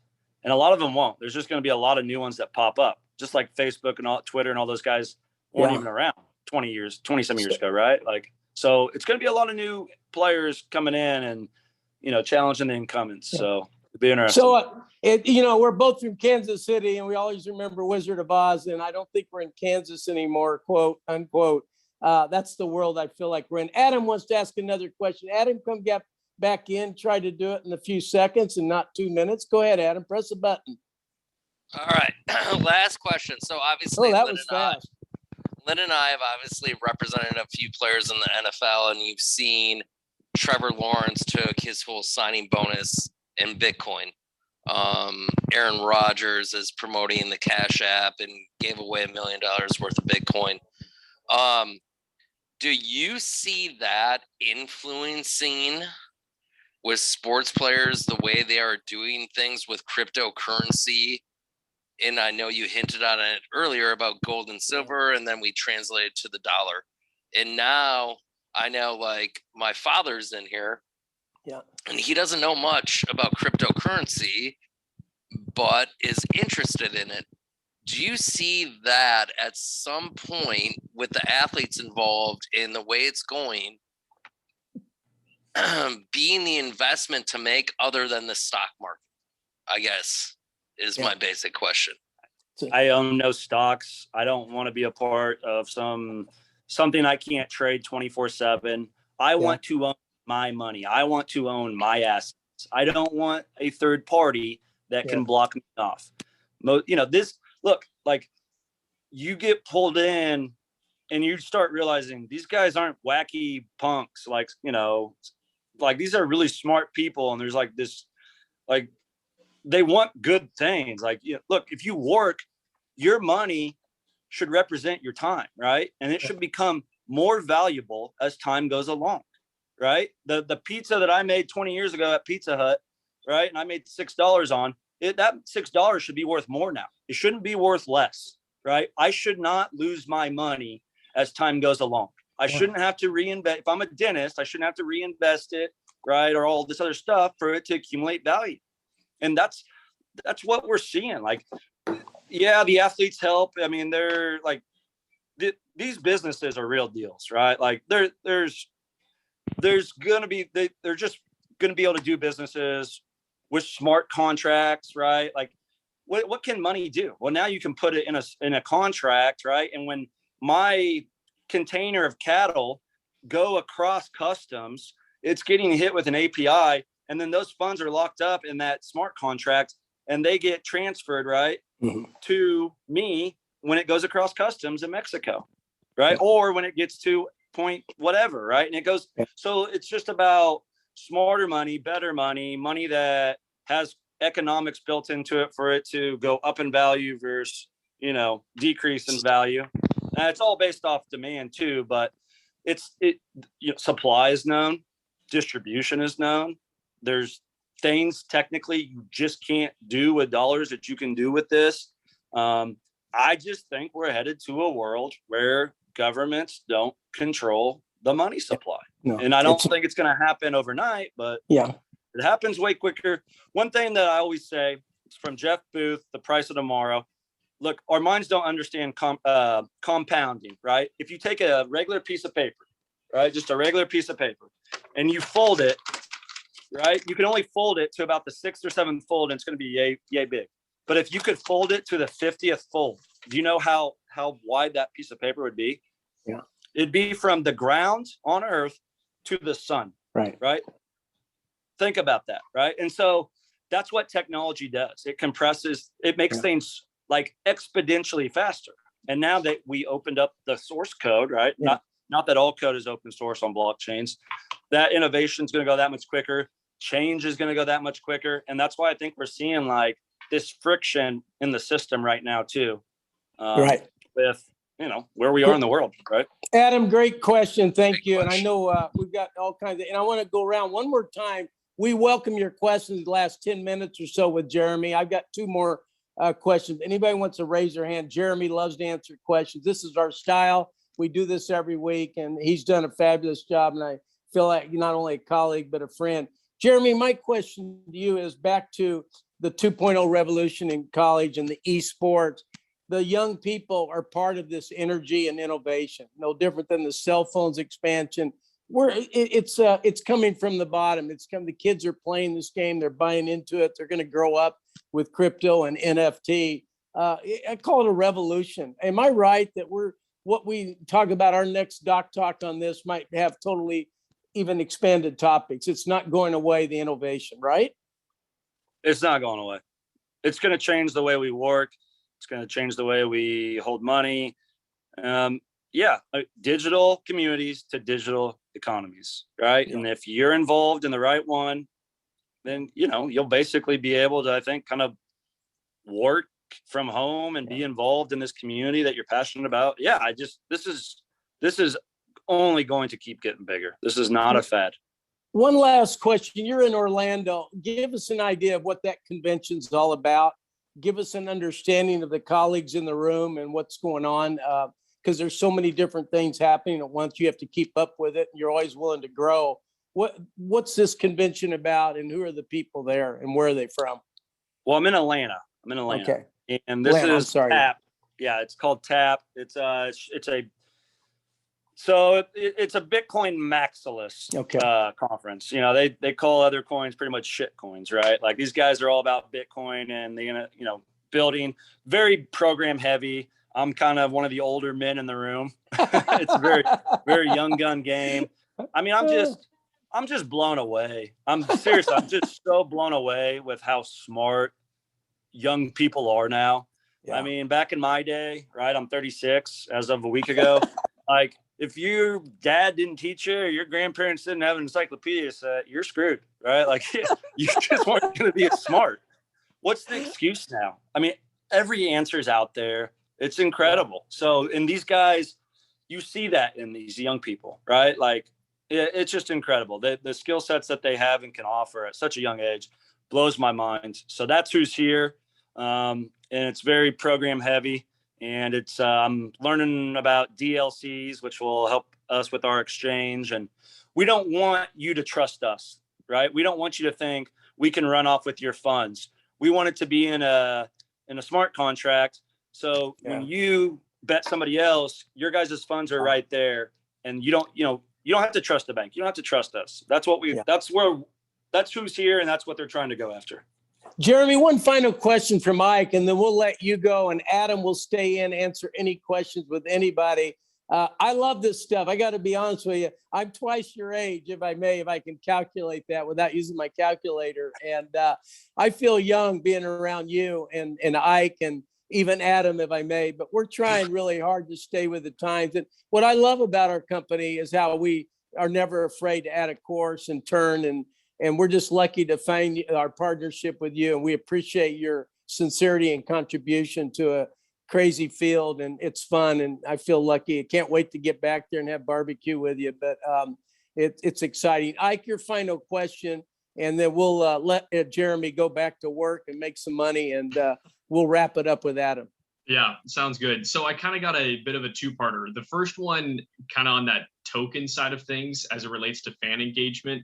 And a lot of them won't. There's just going to be a lot of new ones that pop up, just like Facebook and all Twitter and all those guys weren't even around 20 some years ago, right? So it's going to be a lot of new players coming in and challenging the incumbents. So it'll be interesting. So we're both from Kansas City, and we always remember Wizard of Oz, and I don't think we're in Kansas anymore, quote unquote. That's the world I feel like we're in. Adam wants to ask another question. Adam, come get back in. Try to do it in a few seconds and not 2 minutes. Go ahead, Adam. Press the button. All right. Last question. So obviously, that was fast. Lynn and I have obviously represented a few players in the NFL, and you've seen Trevor Lawrence took his full signing bonus in Bitcoin. Aaron Rodgers is promoting the Cash App and gave away $1 million worth of Bitcoin. Do you see that influencing with sports players the way they are doing things with cryptocurrency? And I know you hinted on it earlier about gold and silver, and then we translated to the dollar. And now I know my father's in here. Yeah. And he doesn't know much about cryptocurrency, but is interested in it. Do you see that at some point with the athletes involved in the way it's going, being the investment to make other than the stock market, I guess, is my basic question. I own no stocks. I don't want to be a part of something I can't trade 24/7. I want to own my money. I want to own my assets. I don't want a third party that can block me off. You get pulled in and you start realizing these guys aren't wacky punks. These are really smart people. And there's this, they want good things. Look, if you work, your money should represent your time, right? And it should become more valuable as time goes along, right? The pizza that I made 20 years ago at Pizza Hut, right? And I made $6 on it. That $6 should be worth more now. It shouldn't be worth less, right? I should not lose my money as time goes along. I shouldn't have to reinvest. If I'm a dentist, I shouldn't have to reinvest it, right? Or all this other stuff for it to accumulate value. And that's what we're seeing. The athletes help. I mean, they're these businesses are real deals, right? There's going to be, they're just going to be able to do businesses with smart contracts, right? What can money do? Well, now you can put it in a contract, right? And when my container of cattle go across customs, it's getting hit with an API, and then those funds are locked up in that smart contract, and they get transferred, right, to me when it goes across customs in Mexico, right? Or when it gets to point whatever, right? And it goes, so it's just about smarter money, better money, money that has economics built into it for it to go up in value versus, decrease in value. And it's all based off demand too, but supply is known, distribution is known. There's things technically you just can't do with dollars that you can do with this. I just think we're headed to a world where governments don't control the money supply. No, and I don't think it's going to happen overnight, but it happens way quicker. One thing that I always say is from Jeff Booth, The Price of Tomorrow. Look, our minds don't understand compounding, right? If you take a regular piece of paper, right, just a regular piece of paper, and you fold it, right, you can only fold it to about the 6th or 7th fold, and it's going to be yay big. But if you could fold it to the 50th fold, do you know how wide that piece of paper would be? Yeah. It'd be from the ground on Earth to the sun. Right. Think about that. Right. And so that's what technology does. It compresses, it makes things like exponentially faster. And now that we opened up the source code, right? Yeah. Not that all code is open source on blockchains, that innovation is going to go that much quicker. Change is going to go that much quicker. And that's why I think we're seeing like this friction in the system right now too. With, where we are in the world, right? Adam, great question. Thank you. And I know we've got all kinds of, and I want to go around one more time. We welcome your questions the last 10 minutes or so with Jeremy. I've got 2 more questions. Anybody wants to raise their hand? Jeremy loves to answer questions. This is our style. We do this every week, and he's done a fabulous job. And I feel like not only a colleague, but a friend. Jeremy, my question to you is back to the 2.0 revolution in college and the esports. The young people are part of this energy and innovation, no different than the cell phones expansion. It's coming from the bottom. The kids are playing this game. They're buying into it. They're going to grow up with crypto and NFT. I call it a revolution. Am I right that what we talk about our next doc talk on this might have totally even expanded topics? It's not going away, the innovation, right? It's not going away. It's going to change the way we work. It's going to change the way we hold money. Digital communities to digital economies, right? Yeah. And if you're involved in the right one, then, you'll basically be able to, I think, kind of work from home and be involved in this community that you're passionate about. Yeah, this is only going to keep getting bigger. This is not a fad. One last question. You're in Orlando. Give us an idea of what that convention's all about. Give us an understanding of the colleagues in the room and what's going on, because there's so many different things happening at once. You have to keep up with it, and you're always willing to grow. What's this convention about, and who are the people there, and where are they from? Well, I'm in Atlanta. Okay. And this is TAP. Yeah, it's called TAP. It's a Bitcoin maximalist conference. They call other coins pretty much shit coins, right? Like these guys are all about Bitcoin, and they're gonna, building very program heavy. I'm kind of one of the older men in the room. It's a very, very young gun game. I mean, I'm just blown away. I'm serious. I'm just so blown away with how smart young people are now. Yeah. I mean, back in my day, right? I'm 36 as of a week ago. Like, if your dad didn't teach you, or your grandparents didn't have an encyclopedia set, you're screwed, right? Like, you just weren't going to be as smart. What's the excuse now? I mean, every answer's out there. It's incredible. So, and these guys, you see that in these young people, right? Like, it's just incredible. The skill sets that they have and can offer at such a young age blows my mind. So that's who's here. And it's very program heavy. And it's I'm learning about DLCs, which will help us with our exchange. And we don't want you to trust us, right? We don't want you to think we can run off with your funds. We want it to be in a smart contract. So when you bet somebody else, your guys' funds are right there, and you don't have to trust the bank. You don't have to trust us. That's who's here, and that's what they're trying to go after. Jeremy, one final question for Mike, and then we'll let you go, and Adam will stay in, answer any questions with anybody. I love this stuff. I got to be honest with you. I'm twice your age, if I can calculate that without using my calculator. And I feel young being around you and Ike and even Adam, if I may, but we're trying really hard to stay with the times. And what I love about our company is how we are never afraid to add a course and turn. And we're just lucky to find our partnership with you. And we appreciate your sincerity and contribution to a crazy field. And it's fun. And I feel lucky. I can't wait to get back there and have barbecue with you. But it's exciting. Ike, your final question, and then we'll let Jeremy go back to work and make some money, and we'll wrap it up with Adam. Yeah, sounds good. So I kind of got a bit of a two-parter. The first one kind of on that token side of things as it relates to fan engagement.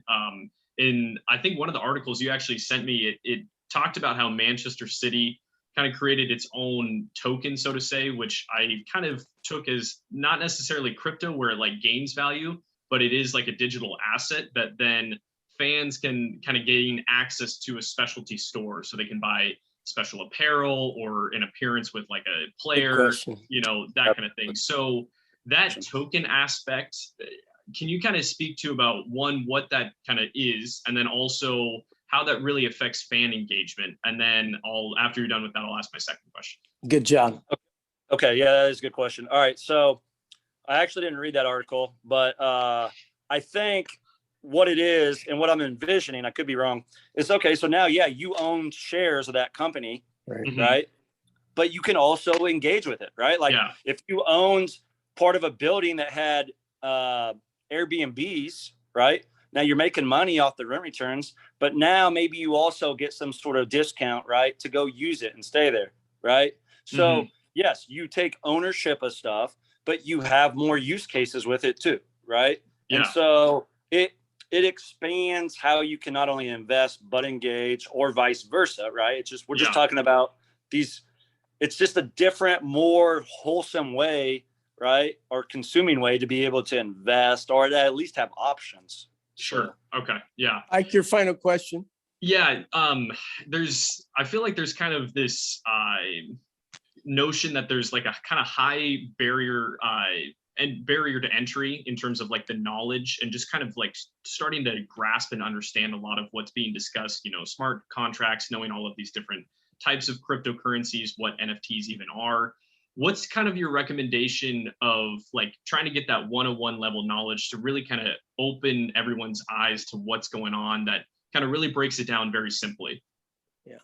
In I think one of the articles you actually sent me, it talked about how Manchester City kind of created its own token, so to say, which I kind of took as not necessarily crypto where it like gains value, but it is like a digital asset that then fans can kind of gain access to a specialty store, so they can buy special apparel or an appearance with like a player, you know, that kind of thing. So that token aspect, can you kind of speak to about one, what that kind of is, and then also how that really affects fan engagement? And then after you're done with that, I'll ask my second question. Good job. Okay. Yeah, that is a good question. All right. So I actually didn't read that article, but I think what it is and what I'm envisioning, I could be wrong, is okay. So now, yeah, you own shares of that company, right? But you can also engage with it, right? Like if you owned part of a building that had Airbnbs, right? Now you're making money off the rent returns, but now maybe you also get some sort of discount, right, to go use it and stay there, right? So yes, you take ownership of stuff, but you have more use cases with it too, right? Yeah. And so it expands how you can not only invest but engage, or vice versa, right? It's just we're just talking about these. It's just a different, more wholesome way, right, or consuming way to be able to invest, or to at least have options. Sure. Okay. Yeah. Ike, your final question. Yeah. I feel like there's kind of this notion that there's like a kind of high barrier to entry in terms of like the knowledge and just kind of like starting to grasp and understand a lot of what's being discussed, you know, smart contracts, knowing all of these different types of cryptocurrencies, what NFTs even are. What's kind of your recommendation of like trying to get that 101 level knowledge to really kind of open everyone's eyes to what's going on, that kind of really breaks it down very simply? Yeah.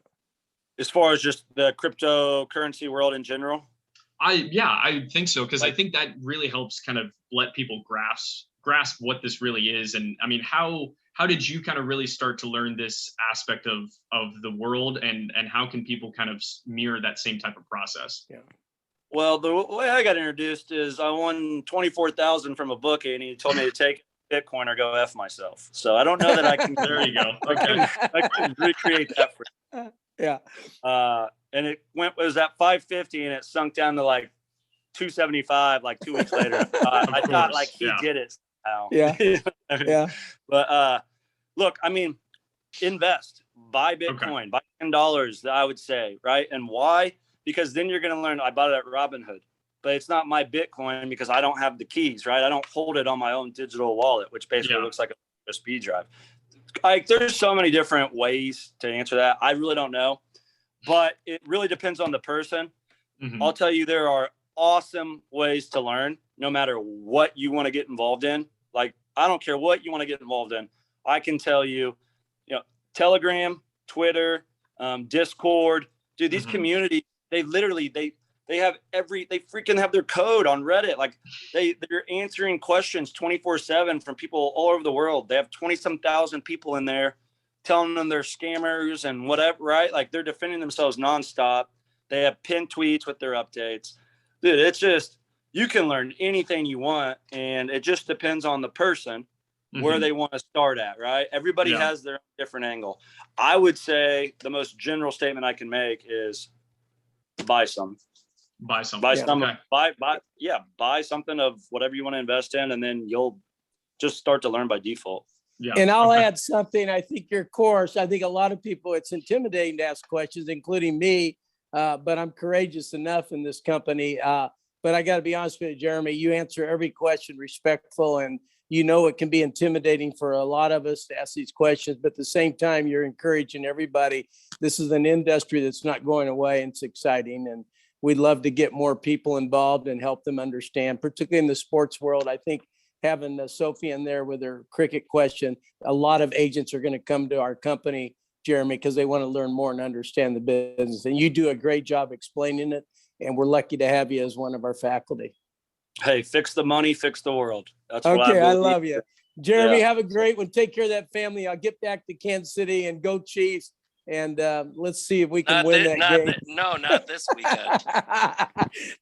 As far as just the cryptocurrency world in general? I think so, because I think that really helps kind of let people grasp what this really is. And I mean, how did you kind of really start to learn this aspect of the world, and how can people kind of mirror that same type of process? Yeah. Well, the way I got introduced is I won $24,000 from a bookie, and he told me to take Bitcoin or go F myself. So I don't know that I can. There you go. Okay. I can recreate that for you. Yeah. And it was at 550, and it sunk down to like 275 like 2 weeks later. I thought like he did it somehow. Yeah. Yeah. But look, I mean, invest, buy Bitcoin, buy $10, I would say, right? And why? Because then you're going to learn. I bought it at Robinhood, but it's not my Bitcoin because I don't have the keys, right? I don't hold it on my own digital wallet, which basically looks like a USB drive. Like, there's so many different ways to answer that. I really don't know, but it really depends on the person. I'll tell you, there are awesome ways to learn no matter what you want to get involved in. Like, I don't care what you want to get involved in. I can tell you, Telegram, Twitter, Discord, dude, these communities, they literally, they freaking have their code on Reddit. Like they're answering questions 24/7 from people all over the world. They have 20-some thousand people in there telling them they're scammers and whatever, right? Like, they're defending themselves nonstop. They have pinned tweets with their updates. Dude, it's just, you can learn anything you want, and it just depends on the person where they want to start at, right? Everybody has their own different angle. I would say the most general statement I can make is buy some. Buy something of whatever you want to invest in, and then you'll just start to learn by default. Yeah. And I'll add something. I think your course, I think a lot of people, it's intimidating to ask questions, including me, but I'm courageous enough in this company. But I got to be honest with you, Jeremy, you answer every question respectful, and it can be intimidating for a lot of us to ask these questions, but at the same time, you're encouraging everybody. This is an industry that's not going away, and it's exciting. And we'd love to get more people involved and help them understand, particularly in the sports world. I think having Sophie in there with her cricket question. A lot of agents are going to come to our company, Jeremy, because they want to learn more and understand the business. And you do a great job explaining it. And we're lucky to have you as one of our faculty. Hey, fix the money, fix the world. That's what Okay, I I love you. Jeremy, Yeah. have a great one. Take care of that family. I'll get back to Kansas City and go Chiefs. And let's see if we can win that game. Not this weekend.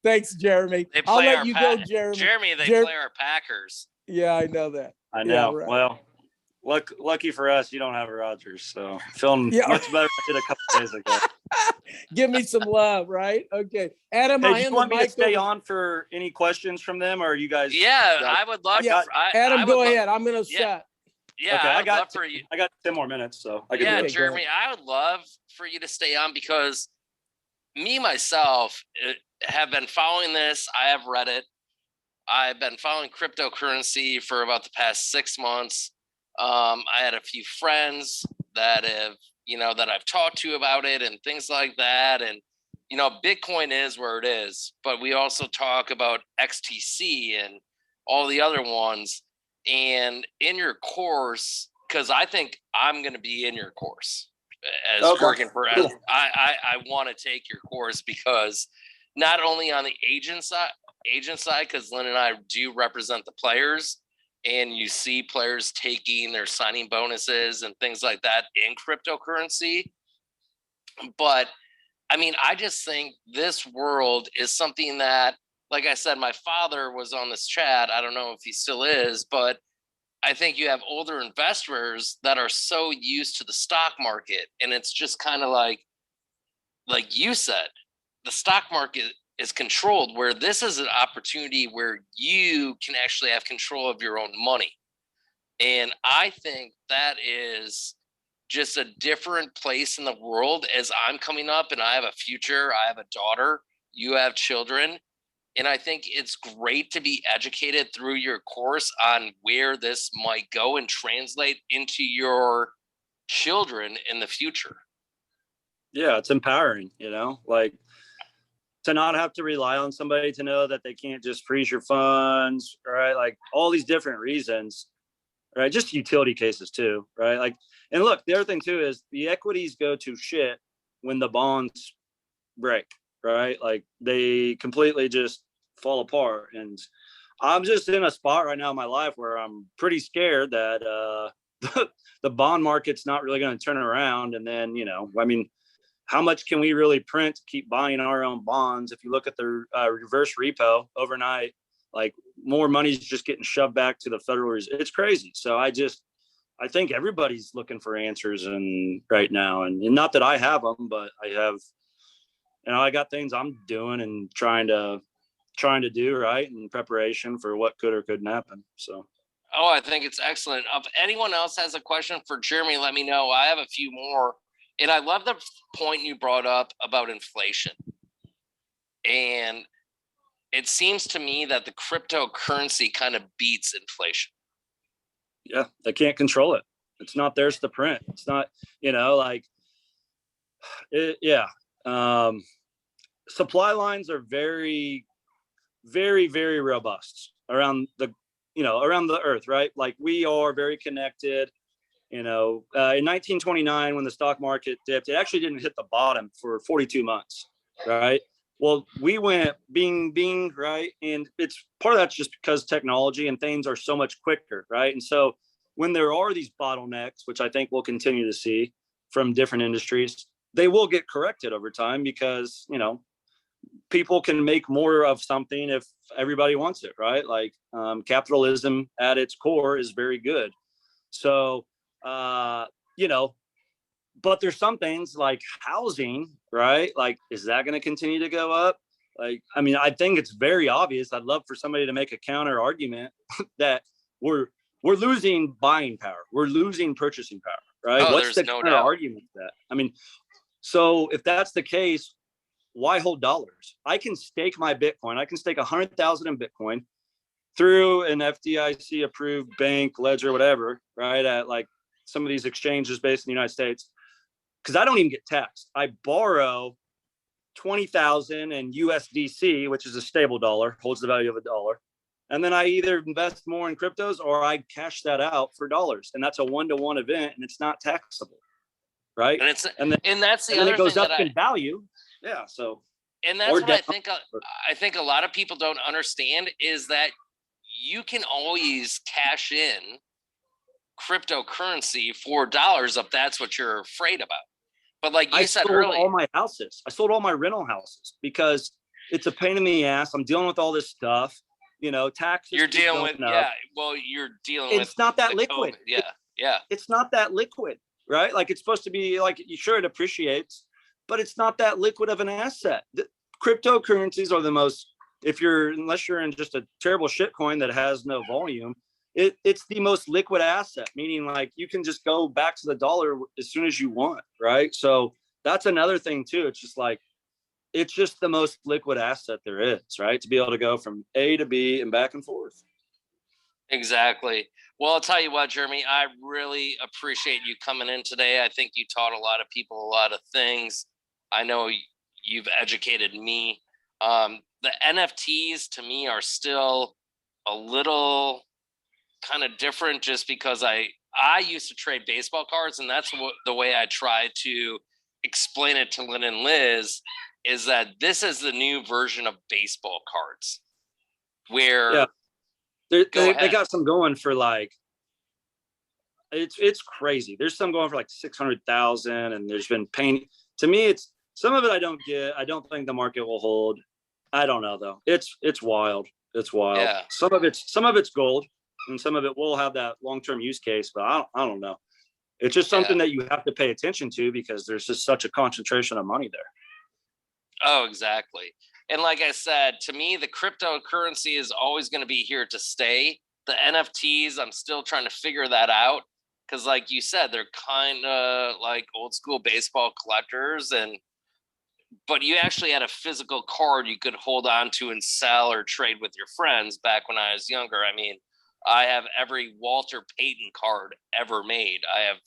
Thanks, Jeremy. They I'll play let our you go, Jeremy. They play our Packers. Yeah, I know that. I know. Yeah, right. Well, lucky for us, you don't have Rodgers, so feeling much better than I did a couple days ago. Give me some love, right? Okay, Adam. Hey, do you want me to stay on for any questions from them, or are you guys? Yeah, I would love. Yeah, Adam, go ahead. I'm gonna set. Yeah, okay, I got for you. I got 10 more minutes, so I can yeah, do it. Jeremy, I would love for you to stay on because myself have been following this. I have read it. I've been following cryptocurrency for about the past 6 months. I had a few friends that have, that I've talked to about it and things like that. And, Bitcoin is where it is, but we also talk about XTC and all the other ones. And in your course, because I think I'm going to be in your course as working for, I want to take your course because not only on the agent side, because Lynn and I do represent the players, and you see players taking their signing bonuses and things like that in cryptocurrency. But I just think this world is something that, like I said, my father was on this chat. I don't know if he still is, but I think you have older investors that are so used to the stock market. And it's just kind of like you said, the stock market is controlled, where this is an opportunity where you can actually have control of your own money. And I think that is just a different place in the world as I'm coming up and I have a future, I have a daughter, you have children. And I think it's great to be educated through your course on where this might go and translate into your children in the future. Yeah, it's empowering, to not have to rely on somebody to know that they can't just freeze your funds, right? Like all these different reasons, right? Just utility cases too, right? Like, and look, the other thing too is the equities go to shit when the bonds break, right? Like they completely just fall apart. And I'm just in a spot right now in my life where I'm pretty scared that the bond market's not really going to turn around. And then, how much can we really print to keep buying our own bonds? If you look at the reverse repo overnight, like more money's just getting shoved back to the Federal Reserve. It's crazy. So I think everybody's looking for answers right now. And not that I have them, but I have, I got things I'm doing and trying to do right in preparation for what could or couldn't happen. So. Oh, I think it's excellent. If anyone else has a question for Jeremy, let me know. I have a few more. And I love the point you brought up about inflation. And it seems to me that the cryptocurrency kind of beats inflation. Yeah, they can't control it. It's not theirs to print. It's not, supply lines are very, very, very robust around the earth, right? Like we are very connected. In 1929, when the stock market dipped, it actually didn't hit the bottom for 42 months, right? Well, we went bing, right? And it's part of that's just because technology and things are so much quicker, right? And so when there are these bottlenecks, which I think we'll continue to see from different industries, they will get corrected over time because, people can make more of something if everybody wants it, right? Like capitalism at its core is very good. So, but there's some things like housing, right? Like, is that going to continue to go up? Like, I think it's very obvious. I'd love for somebody to make a counter argument that we're losing buying power. We're losing purchasing power, right? What's the counter argument to that? So if that's the case, why hold dollars? I can stake my Bitcoin. I can stake 100,000 in Bitcoin through an FDIC approved bank, ledger, whatever, right? At like some of these exchanges based in the United States, because I don't even get taxed. I borrow 20,000 in USDC, which is a stable dollar, holds the value of a dollar. And then I either invest more in cryptos or I cash that out for dollars. And that's a 1-to-1 event and it's not taxable. Right. And that's the and other then it goes thing up that in value. Yeah. So, and that's what I think a lot of people don't understand is that you can always cash in cryptocurrency for dollars if that's what you're afraid about. But like you said earlier, all my houses. I sold all my rental houses because it's a pain in the ass. I'm dealing with all this stuff, taxes. You're dealing with, you're dealing with. It's not that liquid. COVID. Yeah. It's not that liquid, right? Like it's supposed to be like, sure, it appreciates, but it's not that liquid of an asset. Cryptocurrencies are the most, unless you're in just a terrible shit coin that has no volume, it's the most liquid asset, meaning like you can just go back to the dollar as soon as you want, right? So that's another thing too. It's just like, it's just the most liquid asset there is, right? To be able to go from A to B and back and forth. Exactly. Well, I'll tell you what, Jeremy, I really appreciate you coming in today. I think you taught a lot of people a lot of things. I know you've educated me. The NFTs to me are still a little kind of different just because I used to trade baseball cards, and that's the way I try to explain it to Lynn and Liz is that this is the new version of baseball cards where they got some going for like, it's crazy. There's some going for like 600,000 and there's been pain. To me, it's some of it I don't get. I don't think the market will hold. I don't know though. It's wild. It's wild. Yeah. Some of it's gold and some of it will have that long-term use case, but I don't know. It's just something that you have to pay attention to because there's just such a concentration of money there. Oh, exactly. And like I said, to me, the cryptocurrency is always going to be here to stay. The NFTs, I'm still trying to figure that out. Because like you said, they're kind of like old school baseball collectors. But you actually had a physical card you could hold on to and sell or trade with your friends back when I was younger. I mean, I have every Walter Payton card ever made. I have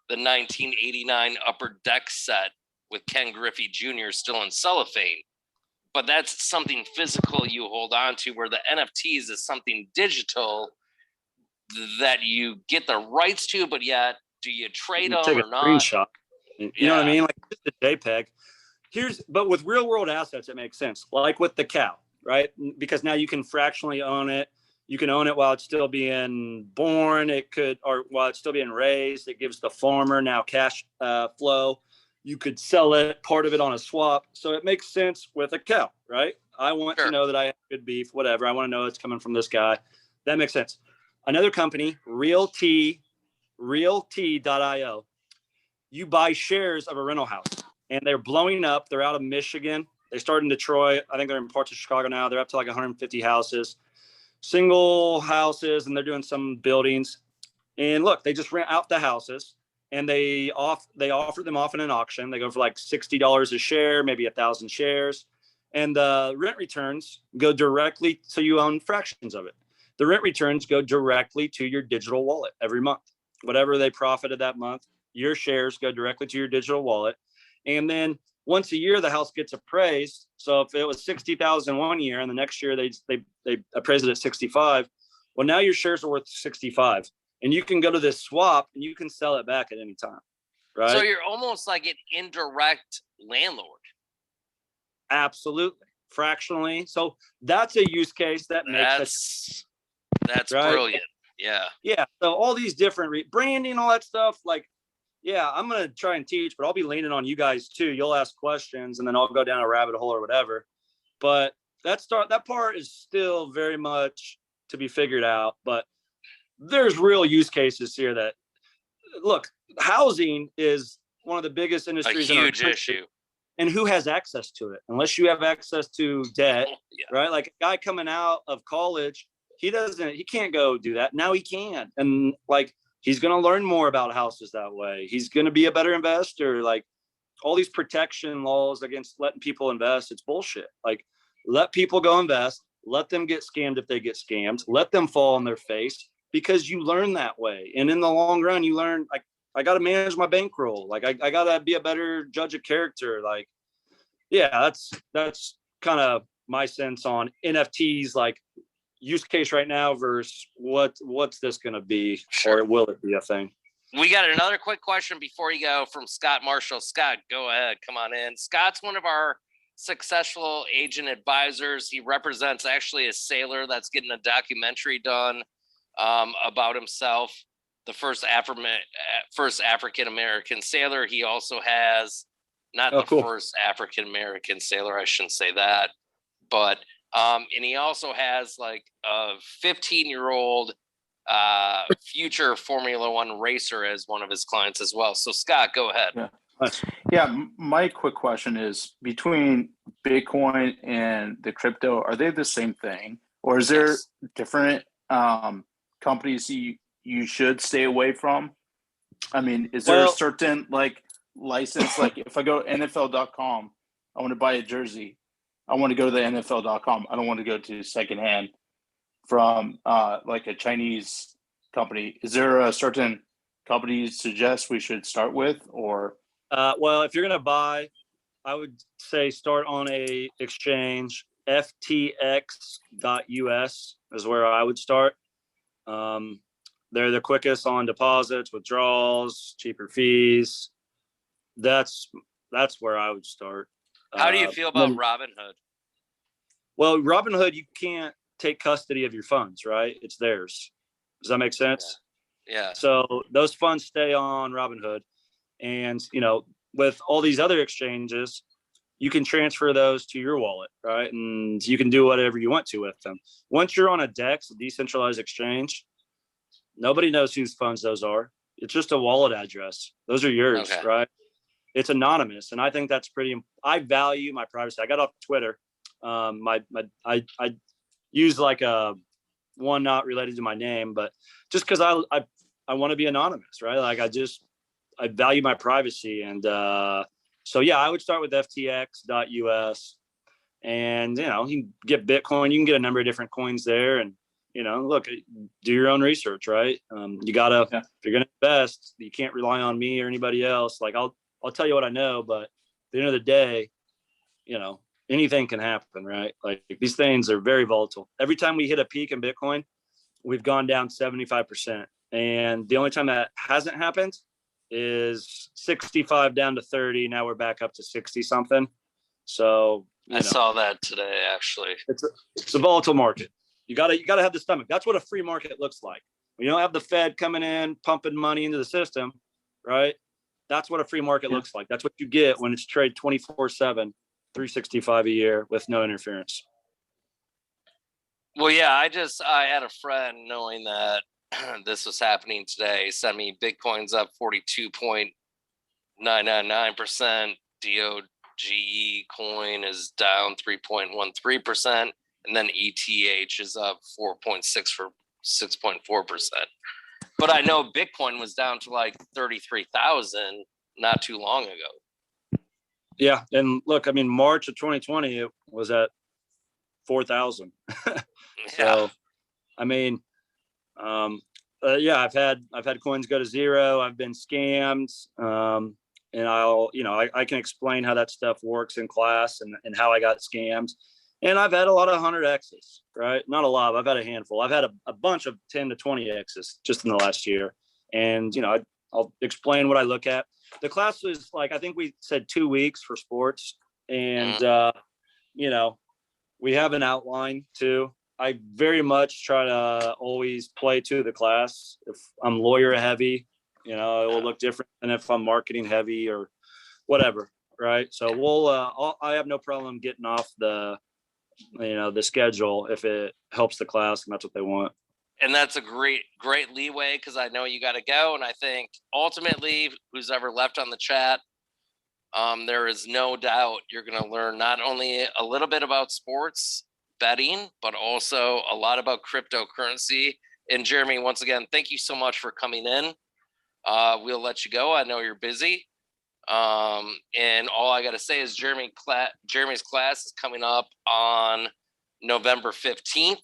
the 1989 Upper Deck set with Ken Griffey Jr. still in cellophane. But that's something physical you hold on to, where the NFTs is something digital that you get the rights to, but yet do you trade them or not? Screenshot. You know what I mean? Like just a JPEG. But with real world assets, it makes sense. Like with the cow, right? Because now you can fractionally own it. You can own it while it's still being born. Or while it's still being raised. It gives the farmer now cash flow. You could sell it, part of it on a swap. So it makes sense with a cow, right? I want to know that I have good beef, whatever. I want to know it's coming from this guy. That makes sense. Another company, realty.io. You buy shares of a rental house and they're blowing up. They're out of Michigan. They started in Detroit. I think they're in parts of Chicago now. They're up to like 150 houses, single houses, and they're doing some buildings. And look, they just rent out the houses. And they offer them off in an auction. They go for like $60 a share, maybe 1,000 shares. And the rent returns go directly, so you own fractions of it. The rent returns go directly to your digital wallet every month. Whatever they profited that month, your shares go directly to your digital wallet. And then once a year, the house gets appraised. So if it was 60,000 one year and the next year they appraise it at 65, well, now your shares are worth 65. And you can go to this swap and you can sell it back at any time, right? So you're almost like an indirect landlord. Absolutely. Fractionally. So that's a use case that makes that's right? Brilliant. Yeah. Yeah. So all these different branding, all that stuff, like, yeah, I'm going to try and teach, but I'll be leaning on you guys too. You'll ask questions and then I'll go down a rabbit hole or whatever. But that part is still very much to be figured out. But there's real use cases here that, look, housing is one of the biggest industries in our country. Issue. And who has access to it? Unless you have access to debt, right? Like a guy coming out of college, he can't go do that. Now he can. And like, he's going to learn more about houses that way. He's going to be a better investor. Like all these protection laws against letting people invest, it's bullshit. Like let people go invest, let them get scammed if they get scammed, let them fall on their face. Because you learn that way. And in the long run, you learn, like, I got to manage my bankroll. Like, I got to be a better judge of character. Like, yeah, that's kind of my sense on NFTs, like use case right now versus what's this going to be, or will it be a thing? We got another quick question before you go from Scott Marshall. Scott, go ahead. Come on in. Scott's one of our successful agent advisors. He represents actually a sailor that's getting a documentary done about himself, the first African-American sailor. He also has first African-American sailor, I shouldn't say that, but and he also has like a 15-year-old future Formula One racer as one of his clients as well. So Scott, go ahead. Yeah, my quick question is, between Bitcoin and the crypto, are they the same thing, or is there different companies you should stay away from? I mean, is there a certain like license? Like if I go to NFL.com, I want to buy a jersey, I want to go to the NFL.com. I don't want to go to secondhand from like a Chinese company. Is there a certain company you suggest we should start with, or? Well, if you're going to buy, I would say start on a exchange. FTX.us is where I would start. They're the quickest on deposits, withdrawals, cheaper fees. That's where I would start. How do you feel about Robinhood? Well, Robinhood, you can't take custody of your funds, right? It's theirs. Does that make sense? Yeah. So those funds stay on Robinhood. And, with all these other exchanges, you can transfer those to your wallet, right? And you can do whatever you want to with them. Once you're on a DEX, a decentralized exchange, nobody knows whose funds those are. It's just a wallet address. Those are yours, right? It's anonymous. And I think that's I value my privacy. I got off Twitter. I use like a one not related to my name, but just because I want to be anonymous, right? Like I value my privacy. And so, yeah, I would start with FTX.us, and, you can get Bitcoin. You can get a number of different coins there. And, look, do your own research, right? You got to, if you're going to invest, you can't rely on me or anybody else. Like I'll tell you what I know, but at the end of the day, anything can happen, right? Like these things are very volatile. Every time we hit a peak in Bitcoin, we've gone down 75%. And the only time that hasn't happened is 65 down to 30. Now we're back up to 60 something. So I saw that today, actually. It's a volatile market. You gotta have the stomach. That's what a free market looks like. When you don't have the Fed coming in, pumping money into the system, right? That's what a free market looks like. That's what you get when it's trade 24/7, 365 a year with no interference. Well, yeah, I had a friend, knowing that this was happening today, sent me Bitcoin's up 42.999%. DOGE coin is down 3.13%. And then ETH is up 6.4%. But I know Bitcoin was down to like 33,000 not too long ago. Yeah. And look, I mean, March of 2020, it was at 4,000. So, I mean, I've had coins go to zero. I've been scammed. And I can explain how that stuff works in class and how I got scammed. And I've had a lot of 100Xs, right? Not a lot. I've had a handful. I've had a bunch of 10 to 20Xs just in the last year. And, I'll explain what I look at. The class was like, I think we said 2 weeks for sports. And, we have an outline too. I very much try to always play to the class. If I'm lawyer heavy, it will look different than if I'm marketing heavy or whatever, right? So I have no problem getting off the schedule if it helps the class, and that's what they want. And that's a great leeway, because I know you got to go. And I think ultimately, who's ever left on the chat, there is no doubt you're going to learn not only a little bit about sports betting, but also a lot about cryptocurrency. And Jeremy, once again, thank you so much for coming in. We'll let you go. I know you're busy. And all I got to say is Jeremy's class is coming up on November 15th.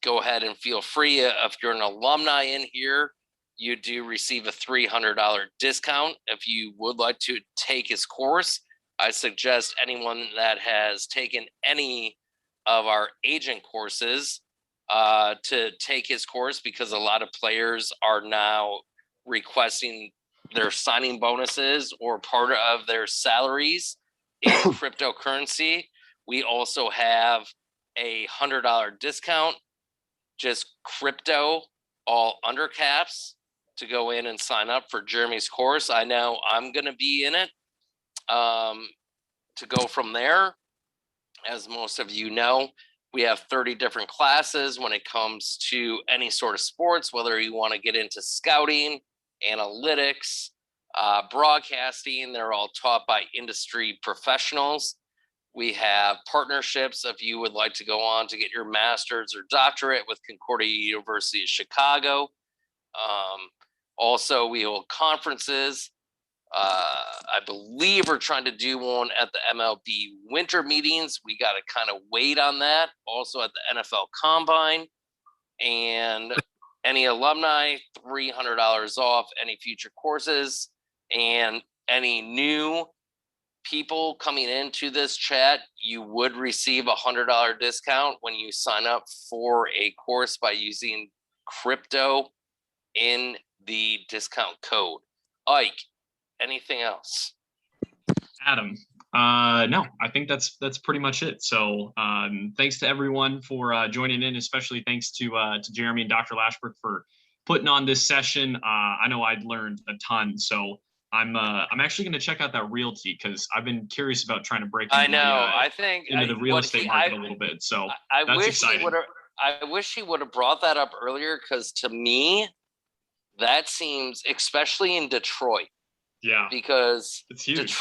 Go ahead and feel free. If you're an alumni in here, you do receive a $300 discount if you would like to take his course. I suggest anyone that has taken any of our agent courses to take his course, because a lot of players are now requesting their signing bonuses or part of their salaries in cryptocurrency. We also have a $100 discount, just crypto, all under caps, to go in and sign up for Jeremy's course. I know I'm going to be in it to go from there. As most of you know, we have 30 different classes when it comes to any sort of sports, whether you want to get into scouting, analytics, broadcasting. They're all taught by industry professionals. We have partnerships if you would like to go on to get your master's or doctorate with Concordia University of Chicago. Also, we hold conferences. I believe we're trying to do one at the MLB winter meetings. We got to kind of wait on that. Also at the NFL Combine. And any alumni, $300 off any future courses. And any new people coming into this chat, you would receive a $100 discount when you sign up for a course by using crypto in the discount code. Ike, anything else? Adam, no, I think that's pretty much it. So thanks to everyone for joining in, especially thanks to Jeremy and Dr. Lashbrook for putting on this session. I know I'd learned a ton, so I'm actually going to check out that realty, because I've been curious about trying to break into, I think into the real estate market a little bit. So that's exciting. I wish he would have brought that up earlier, because to me, that seems, especially in Detroit. Yeah, because it's huge.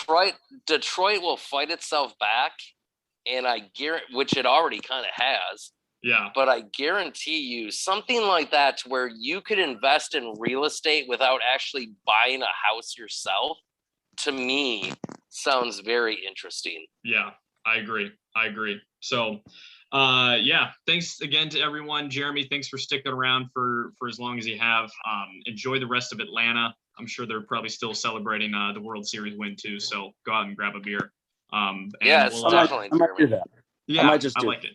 Detroit will fight itself back, and I guarantee, which it already kind of has. Yeah. But I guarantee you something like that, to where you could invest in real estate without actually buying a house yourself, to me sounds very interesting. Yeah, I agree. So yeah, thanks again to everyone. Jeremy, thanks for sticking around for as long as you have. Enjoy the rest of Atlanta. I'm sure they're probably still celebrating the World Series win too. So go out and grab a beer. Yes, definitely. I might do that. Yeah, I might just do like it.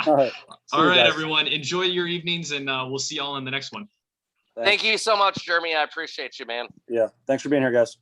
All right. All right, everyone. Enjoy your evenings, and we'll see y'all in the next one. Thank you so much, Jeremy. I appreciate you, man. Yeah. Thanks for being here, guys.